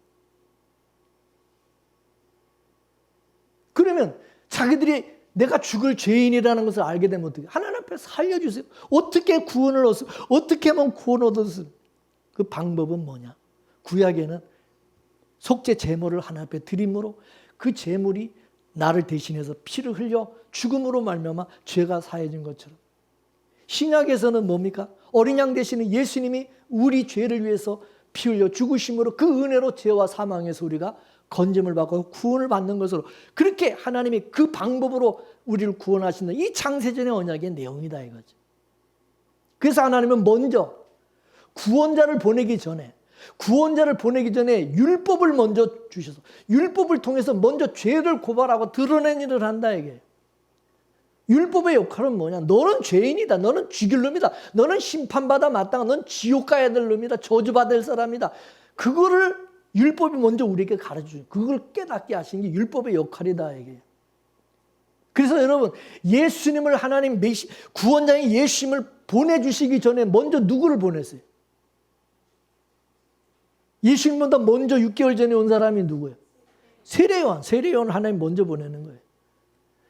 그러면 자기들이 내가 죽을 죄인이라는 것을 알게 되면 어떻게? 하나님 앞에 살려주세요. 어떻게 구원을 얻었어요? 어떻게 하면 구원을 얻었어요? 그 방법은 뭐냐? 구약에는 속죄 제물을 하나님 앞에 드림으로 그 제물이 나를 대신해서 피를 흘려 죽음으로 말미암아 죄가 사해진 것처럼, 신약에서는 뭡니까? 어린 양 대신에 예수님이 우리 죄를 위해서 피 흘려 죽으심으로 그 은혜로 죄와 사망에서 우리가 건짐을 받고 구원을 받는 것으로, 그렇게 하나님이 그 방법으로 우리를 구원하신다. 이 창세전의 언약의 내용이다 이거죠. 그래서 하나님은 먼저 구원자를 보내기 전에 율법을 먼저 주셔서 율법을 통해서 먼저 죄를 고발하고 드러낸 일을 한다 이게. 율법의 역할은 뭐냐? 너는 죄인이다. 너는 죽일 놈이다. 너는 심판받아 마땅하. 넌 지옥 가야 될 놈이다. 저주받을 사람이다. 그거를 율법이 먼저 우리에게 가르쳐줘요. 그걸 깨닫게 하신 게 율법의 역할이다 이게. 그래서 여러분, 예수님을 하나님 구원자인 예수님을 보내주시기 전에 먼저 누구를 보냈어요? 예수님보다 먼저 6개월 전에 온 사람이 누구예요? 세례요한. 세례요한 하나님 먼저 보내는 거예요.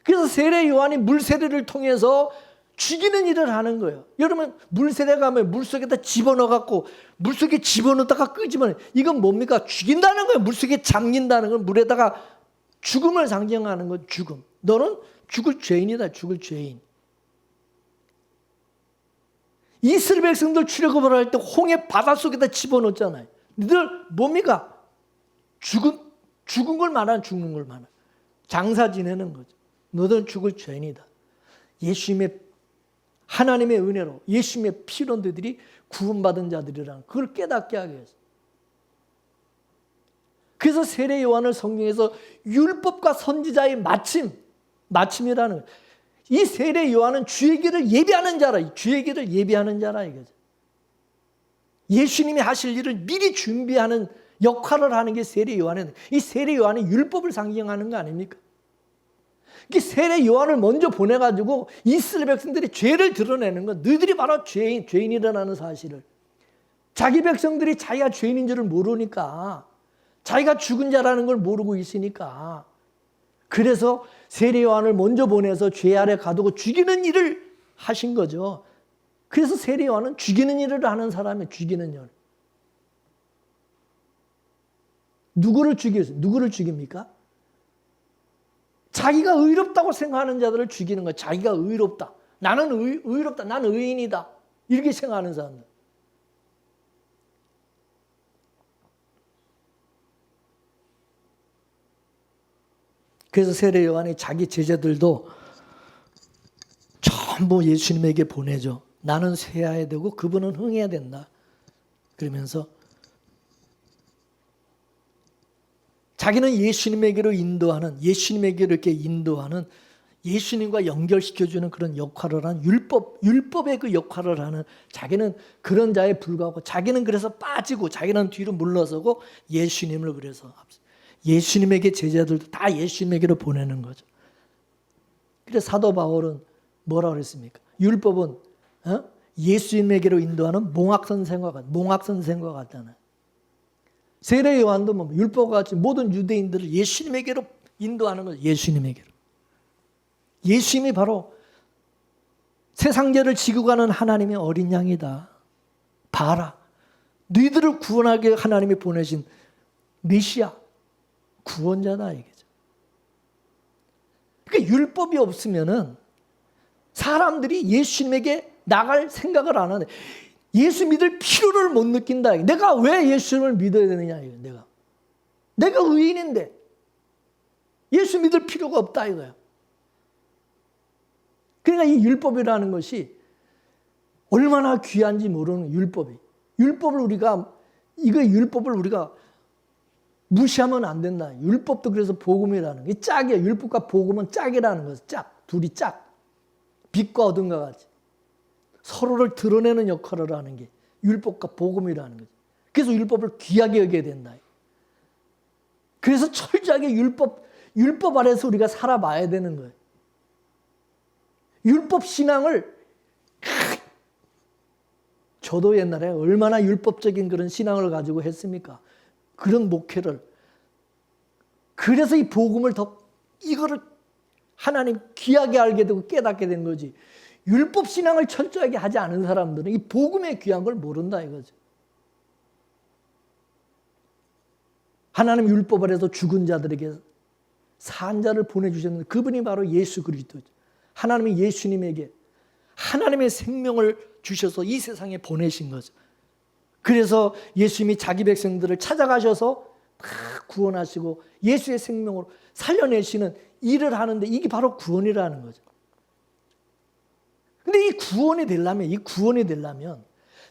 그래서 세례요한이 물세례를 통해서 죽이는 일을 하는 거예요. 여러분, 물세례 가면 물속에다 집어넣어갖고 물속에 집어넣다가 끄집어내. 이건 뭡니까? 죽인다는 거예요. 물속에 잠긴다는 건 물에다가 죽음을 상징하는 건 죽음. 너는 죽을 죄인이다. 죽을 죄인. 이스라엘 백성들 출애굽을 할 때 홍해 바닷속에다 집어넣었잖아요. 너희들 뭡니까? 죽은 걸 말하는, 죽는 걸 말하는. 장사 지내는 거죠. 너희들은 죽을 죄인이다. 예수님의 하나님의 은혜로 예수님의 피로 너희들이 구원받은 자들이라는 그걸 깨닫게 하기 위해서. 그래서 세례 요한을 성경에서 율법과 선지자의 마침이라는 거예요. 이 세례 요한은 주의 길을 예비하는 자라. 주의 길을 예비하는 자라 이거죠. 예수님이 하실 일을 미리 준비하는 역할을 하는 게 세례 요한은, 이 세례 요한이 율법을 상징하는 거 아닙니까? 이 세례 요한을 먼저 보내가지고 이스라엘 백성들이 죄를 드러내는 건, 너희들이 바로 죄인이라는 사실을, 자기 백성들이 자기가 죄인인 줄을 모르니까, 자기가 죽은 자라는 걸 모르고 있으니까, 그래서 세례 요한을 먼저 보내서 죄 아래 가두고 죽이는 일을 하신 거죠. 그래서 세례 요한은 죽이는 일을 하는 사람이에요. 죽이는 일. 누구를 죽입니까? 자기가 의롭다고 생각하는 자들을 죽이는 거예요. 자기가 의롭다. 나는 의롭다. 나는 의인이다. 이렇게 생각하는 사람들. 그래서 세례 요한이 자기 제자들도 전부 예수님에게 보내죠. 나는 쇠해야 되고 그분은 흥해야 된다. 그러면서 자기는 예수님에게로 인도하는, 예수님에게로 이렇게 인도하는, 예수님과 연결시켜주는 그런 역할을 하는 율법의 그 역할을 하는, 자기는 그런 자에 불과하고, 자기는 그래서 빠지고, 자기는 뒤로 물러서고, 예수님을 그래서 예수님에게 제자들도 다 예수님에게로 보내는 거죠. 그래서 사도 바울은 뭐라고 그랬습니까? 율법은 예수님에게로 인도하는 몽학선생과 같다는. 세례 요한도 뭐 율법과 같이 모든 유대인들을 예수님에게로 인도하는 거죠. 예수님에게로. 예수님이 바로 세상 죄를 지고 가는 하나님의 어린 양이다. 봐라. 너희들을 구원하게 하나님이 보내신 메시아, 구원자다 이거죠. 그러니까 율법이 없으면은 사람들이 예수님에게 나갈 생각을 안 하네. 예수 믿을 필요를 못 느낀다. 내가 왜 예수님을 믿어야 되느냐 이거. 내가 의인인데 예수 믿을 필요가 없다 이거야. 그러니까 이 율법이라는 것이 얼마나 귀한지 모르는 율법을 우리가 무시하면 안 된다. 율법도 그래서 복음이라는 게 짝이야. 율법과 복음은 짝이라는 거죠. 둘이 짝. 빛과 어둠과 같이 서로를 드러내는 역할을 하는 게 율법과 복음이라는 거죠. 그래서 율법을 귀하게 여겨야 된다. 그래서 철저하게 율법 아래서 우리가 살아봐야 되는 거예요. 율법 신앙을 저도 옛날에 얼마나 율법적인 그런 신앙을 가지고 했습니까? 그런 목회를. 그래서 이 복음을 이거를 하나님 귀하게 알게 되고 깨닫게 된 거지. 율법 신앙을 철저하게 하지 않은 사람들은 이 복음의 귀한 걸 모른다 이거죠. 하나님 율법 아래서 죽은 자들에게 산 자를 보내주셨는데 그분이 바로 예수 그리스도죠. 하나님이 예수님에게 하나님의 생명을 주셔서 이 세상에 보내신 거죠. 그래서 예수님이 자기 백성들을 찾아가셔서 구원하시고 예수의 생명으로 살려내시는 일을 하는데 이게 바로 구원이라는 거죠. 근데 이 구원이 되려면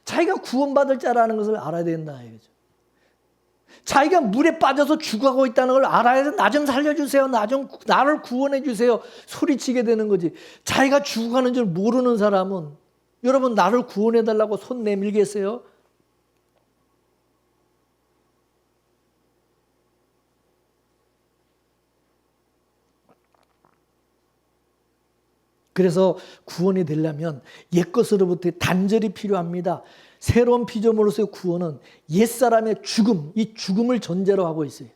자기가 구원받을 자라는 것을 알아야 된다 이거죠. 자기가 물에 빠져서 죽어가고 있다는 걸 알아야 돼. 나 좀 살려주세요. 나를 구원해 주세요. 소리치게 되는 거지. 자기가 죽어가는 줄 모르는 사람은 여러분 나를 구원해 달라고 손 내밀겠어요? 그래서 구원이 되려면 옛것으로부터 단절이 필요합니다. 새로운 피조물로서의 구원은 옛사람의 죽음, 이 죽음을 전제로 하고 있어요.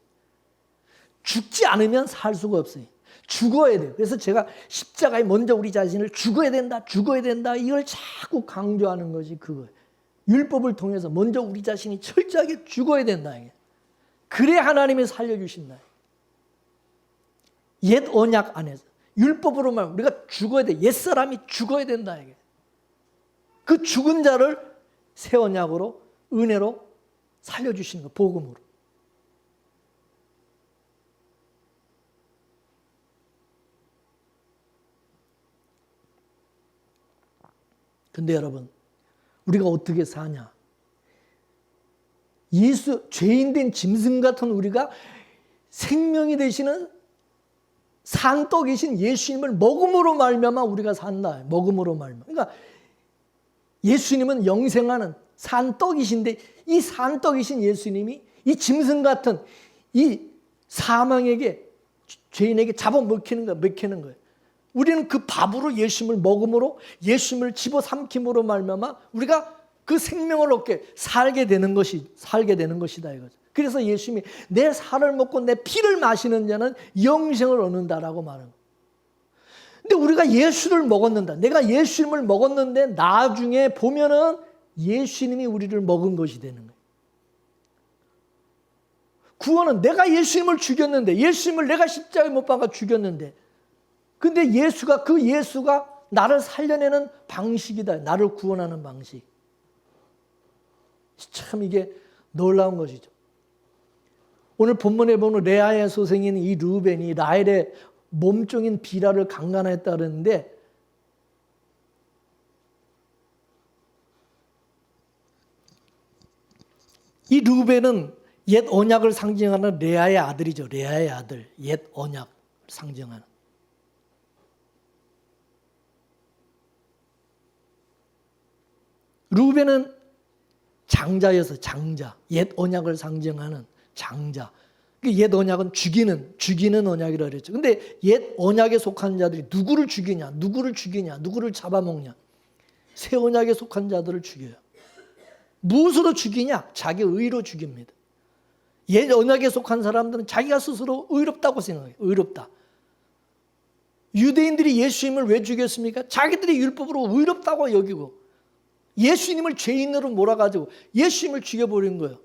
죽지 않으면 살 수가 없어요. 죽어야 돼요. 그래서 제가 십자가에 먼저 우리 자신을 죽어야 된다. 이걸 자꾸 강조하는 것이 그거예요. 율법을 통해서 먼저 우리 자신이 철저하게 죽어야 된다. 그래 하나님이 살려주신다. 옛 언약 안에서. 율법으로만 우리가 죽어야 돼. 옛사람이 죽어야 된다. 그 죽은 자를 새 언약으로 은혜로 살려주시는 거, 복음으로. 근데 여러분, 우리가 어떻게 사냐? 죄인된 짐승 같은 우리가 생명이 되시는 산떡이신 예수님을 먹음으로 말미암아 우리가 산다. 먹음으로 말미암아. 그러니까 예수님은 영생하는 산떡이신데 이 산떡이신 예수님이 이 짐승 같은 이 사망에게 죄인에게 잡아먹히는 거예요. 우리는 그 밥으로 예수님을 먹음으로 예수님을 집어삼킴으로 말미암아 우리가 그 생명을 얻게 살게 되는 것이다 이거죠. 그래서 예수님이 내 살을 먹고 내 피를 마시는 자는 영생을 얻는다라고 말하는 거예요. 근데 우리가 예수를 먹었는다. 내가 예수님을 먹었는데 나중에 보면은 예수님이 우리를 먹은 것이 되는 거예요. 구원은 내가 예수님을 죽였는데 예수님을 내가 십자가에 못 박아 죽였는데 근데 예수가 나를 살려내는 방식이다. 나를 구원하는 방식. 참 이게 놀라운 것이죠. 오늘 본문에 보면 레아의 소생인 이 르우벤이 라헬의 몸종인 비라를 강간했다 그러는데 이 르우벤은 옛 언약을 상징하는 레아의 아들이죠. 레아의 아들. 옛 언약을 상징하는. 르우벤은 장자여서 장자. 옛 언약을 상징하는 장자. 옛 언약은 죽이는 언약이라 그랬죠. 근데 옛 언약에 속한 자들이 누구를 죽이냐, 누구를 잡아먹냐. 새 언약에 속한 자들을 죽여요. 무엇으로 죽이냐? 자기 의로 죽입니다. 옛 언약에 속한 사람들은 자기가 스스로 의롭다고 생각해요. 의롭다. 유대인들이 예수님을 왜 죽였습니까? 자기들이 율법으로 의롭다고 여기고 예수님을 죄인으로 몰아가지고 예수님을 죽여버린 거예요.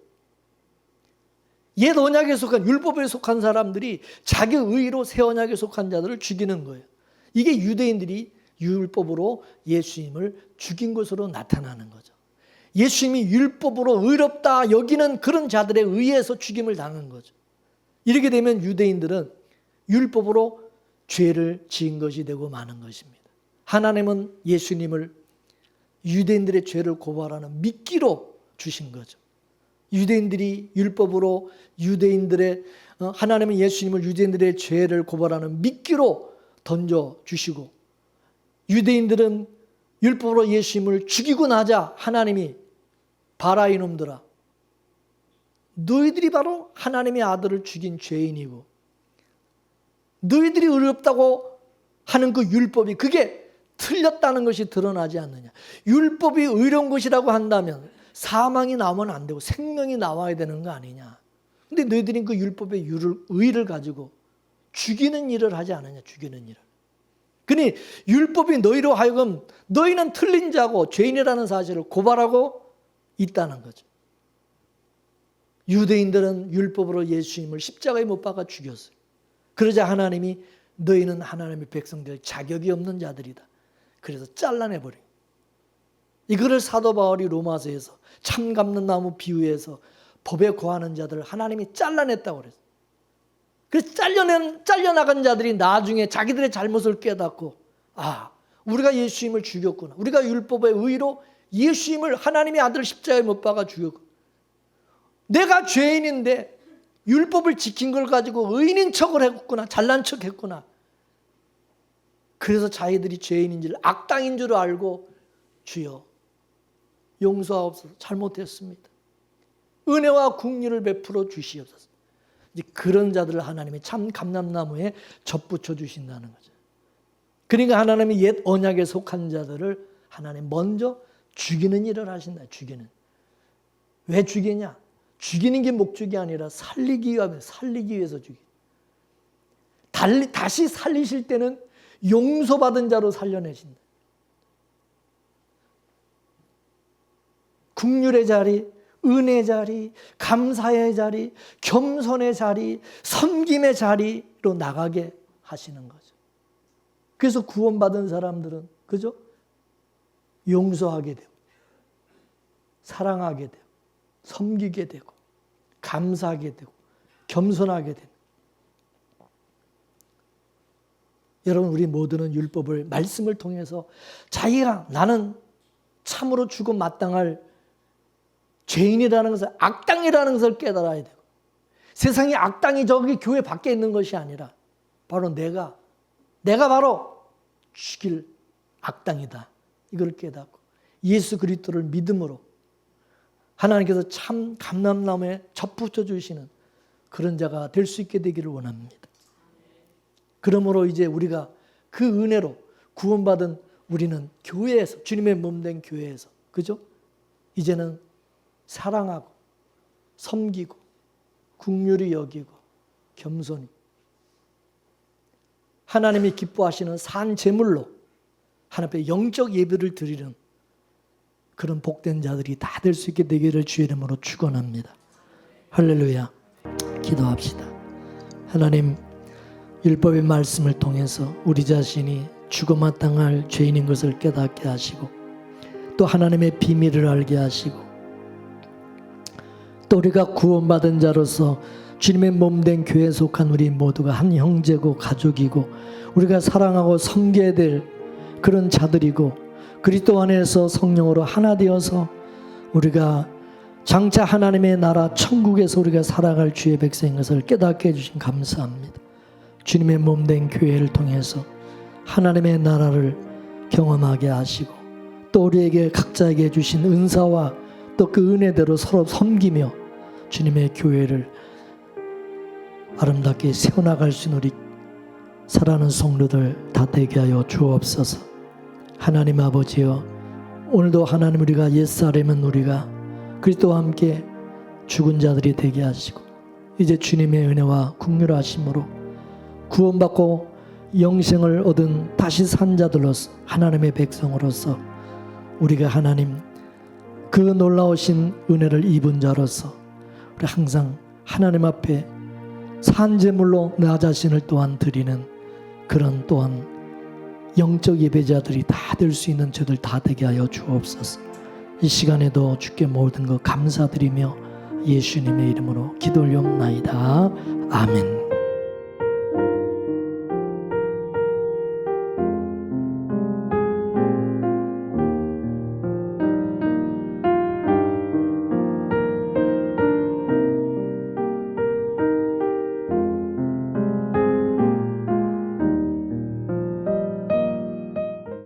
옛 언약에 속한, 율법에 속한 사람들이 자기 의로 새 언약에 속한 자들을 죽이는 거예요. 이게 유대인들이 율법으로 예수님을 죽인 것으로 나타나는 거죠. 예수님이 율법으로 의롭다 여기는 그런 자들에 의해서 죽임을 당한 거죠. 이렇게 되면 유대인들은 율법으로 죄를 지은 것이 되고 마는 것입니다. 하나님은 예수님을 유대인들의 죄를 고발하는 미끼로 주신 거죠. 유대인들이 율법으로 하나님은 예수님을 유대인들의 죄를 고발하는 미끼로 던져주시고, 유대인들은 율법으로 예수님을 죽이고 나자 하나님이 봐라 이놈들아, 너희들이 바로 하나님의 아들을 죽인 죄인이고 너희들이 의롭다고 하는 그 율법이 그게 틀렸다는 것이 드러나지 않느냐. 율법이 의로운 것이라고 한다면 사망이 나오면 안 되고 생명이 나와야 되는 거 아니냐. 근데 너희들이 그 율법의 의를 가지고 죽이는 일을 하지 않느냐. 죽이는 일을. 그러니 율법이 너희로 하여금 너희는 틀린 자고 죄인이라는 사실을 고발하고 있다는 거죠. 유대인들은 율법으로 예수님을 십자가에 못 박아 죽였어요. 그러자 하나님이 너희는 하나님의 백성들 자격이 없는 자들이다. 그래서 잘라내버려요. 이거를 사도 바울이 로마서에서 참 감는 나무 비유해서 법에 거하는 자들을 하나님이 잘라냈다고 그랬어요. 그래서 잘려나간 자들이 나중에 자기들의 잘못을 깨닫고, 아, 우리가 예수님을 죽였구나. 우리가 율법의 의로 예수님을 하나님의 아들 십자가에 못 박아 죽였구나. 내가 죄인인데 율법을 지킨 걸 가지고 의인인 척을 했구나. 잘난 척 했구나. 그래서 자기들이 죄인인 줄, 악당인 줄 알고 주여 용서하옵소서, 잘못했습니다. 은혜와 긍휼을 베풀어 주시옵소서. 이제 그런 자들을 하나님이 참 감람나무에 접붙여 주신다는 거죠. 그러니까 하나님이 옛 언약에 속한 자들을 하나님 먼저 죽이는 일을 하신다. 죽이는. 왜 죽이냐? 죽이는 게 목적이 아니라 살리기 위해서 죽이. 다시 살리실 때는 용서받은 자로 살려내신다. 긍휼의 자리, 은혜의 자리, 감사의 자리, 겸손의 자리, 섬김의 자리로 나가게 하시는 거죠. 그래서 구원받은 사람들은 그죠? 용서하게 되고 사랑하게 되고 섬기게 되고 감사하게 되고 겸손하게 되고. 여러분, 우리 모두는 율법을, 말씀을 통해서 자기가 나는 참으로 죽음 마땅할 죄인이라는 것을, 악당이라는 것을 깨달아야 되고, 세상에 악당이 저기 교회 밖에 있는 것이 아니라 바로 내가 바로 죽일 악당이다. 이걸 깨닫고 예수 그리스도를 믿음으로 하나님께서 참 감람나무에 접붙여 주시는 그런 자가 될 수 있게 되기를 원합니다. 그러므로 이제 우리가 그 은혜로 구원받은 우리는 교회에서, 주님의 몸된 교회에서, 그죠? 이제는 사랑하고 섬기고 긍휼히 여기고 겸손히 하나님이 기뻐하시는 산 제물로 하나님 앞에 영적 예배를 드리는 그런 복된 자들이 다 될 수 있게 되기를 주의 이름으로 축원합니다. 할렐루야. 기도합시다. 하나님, 율법의 말씀을 통해서 우리 자신이 죽어 마땅할 죄인인 것을 깨닫게 하시고, 또 하나님의 비밀을 알게 하시고, 또 우리가 구원받은 자로서 주님의 몸된 교회에 속한 우리 모두가 한 형제고 가족이고 우리가 사랑하고 섬겨야 될 그런 자들이고, 그리스도 안에서 성령으로 하나 되어서 우리가 장차 하나님의 나라 천국에서 우리가 살아갈 주의 백성인 것을 깨닫게 해주신 감사합니다. 주님의 몸된 교회를 통해서 하나님의 나라를 경험하게 하시고, 또 우리에게 각자에게 주신 은사와 또 그 은혜대로 서로 섬기며 주님의 교회를 아름답게 세워나갈 수 있는 우리 사랑하는 성도들 다 되게 하여 주옵소서. 하나님 아버지여, 오늘도 하나님 우리가 옛사람은 우리가 그리스도와 함께 죽은 자들이 되게 하시고 이제 주님의 은혜와 긍휼하심으로 구원받고 영생을 얻은 다시 산 자들로서 하나님의 백성으로서 우리가 하나님 그 놀라우신 은혜를 입은 자로서 우리 항상 하나님 앞에 산제물로 나 자신을 또한 드리는 그런 또한 영적 예배자들이 다 될 수 있는 저들 다 되게 하여 주옵소서. 이 시간에도 주께 모든 것 감사드리며 예수님의 이름으로 기도 올리옵나이다. 아멘.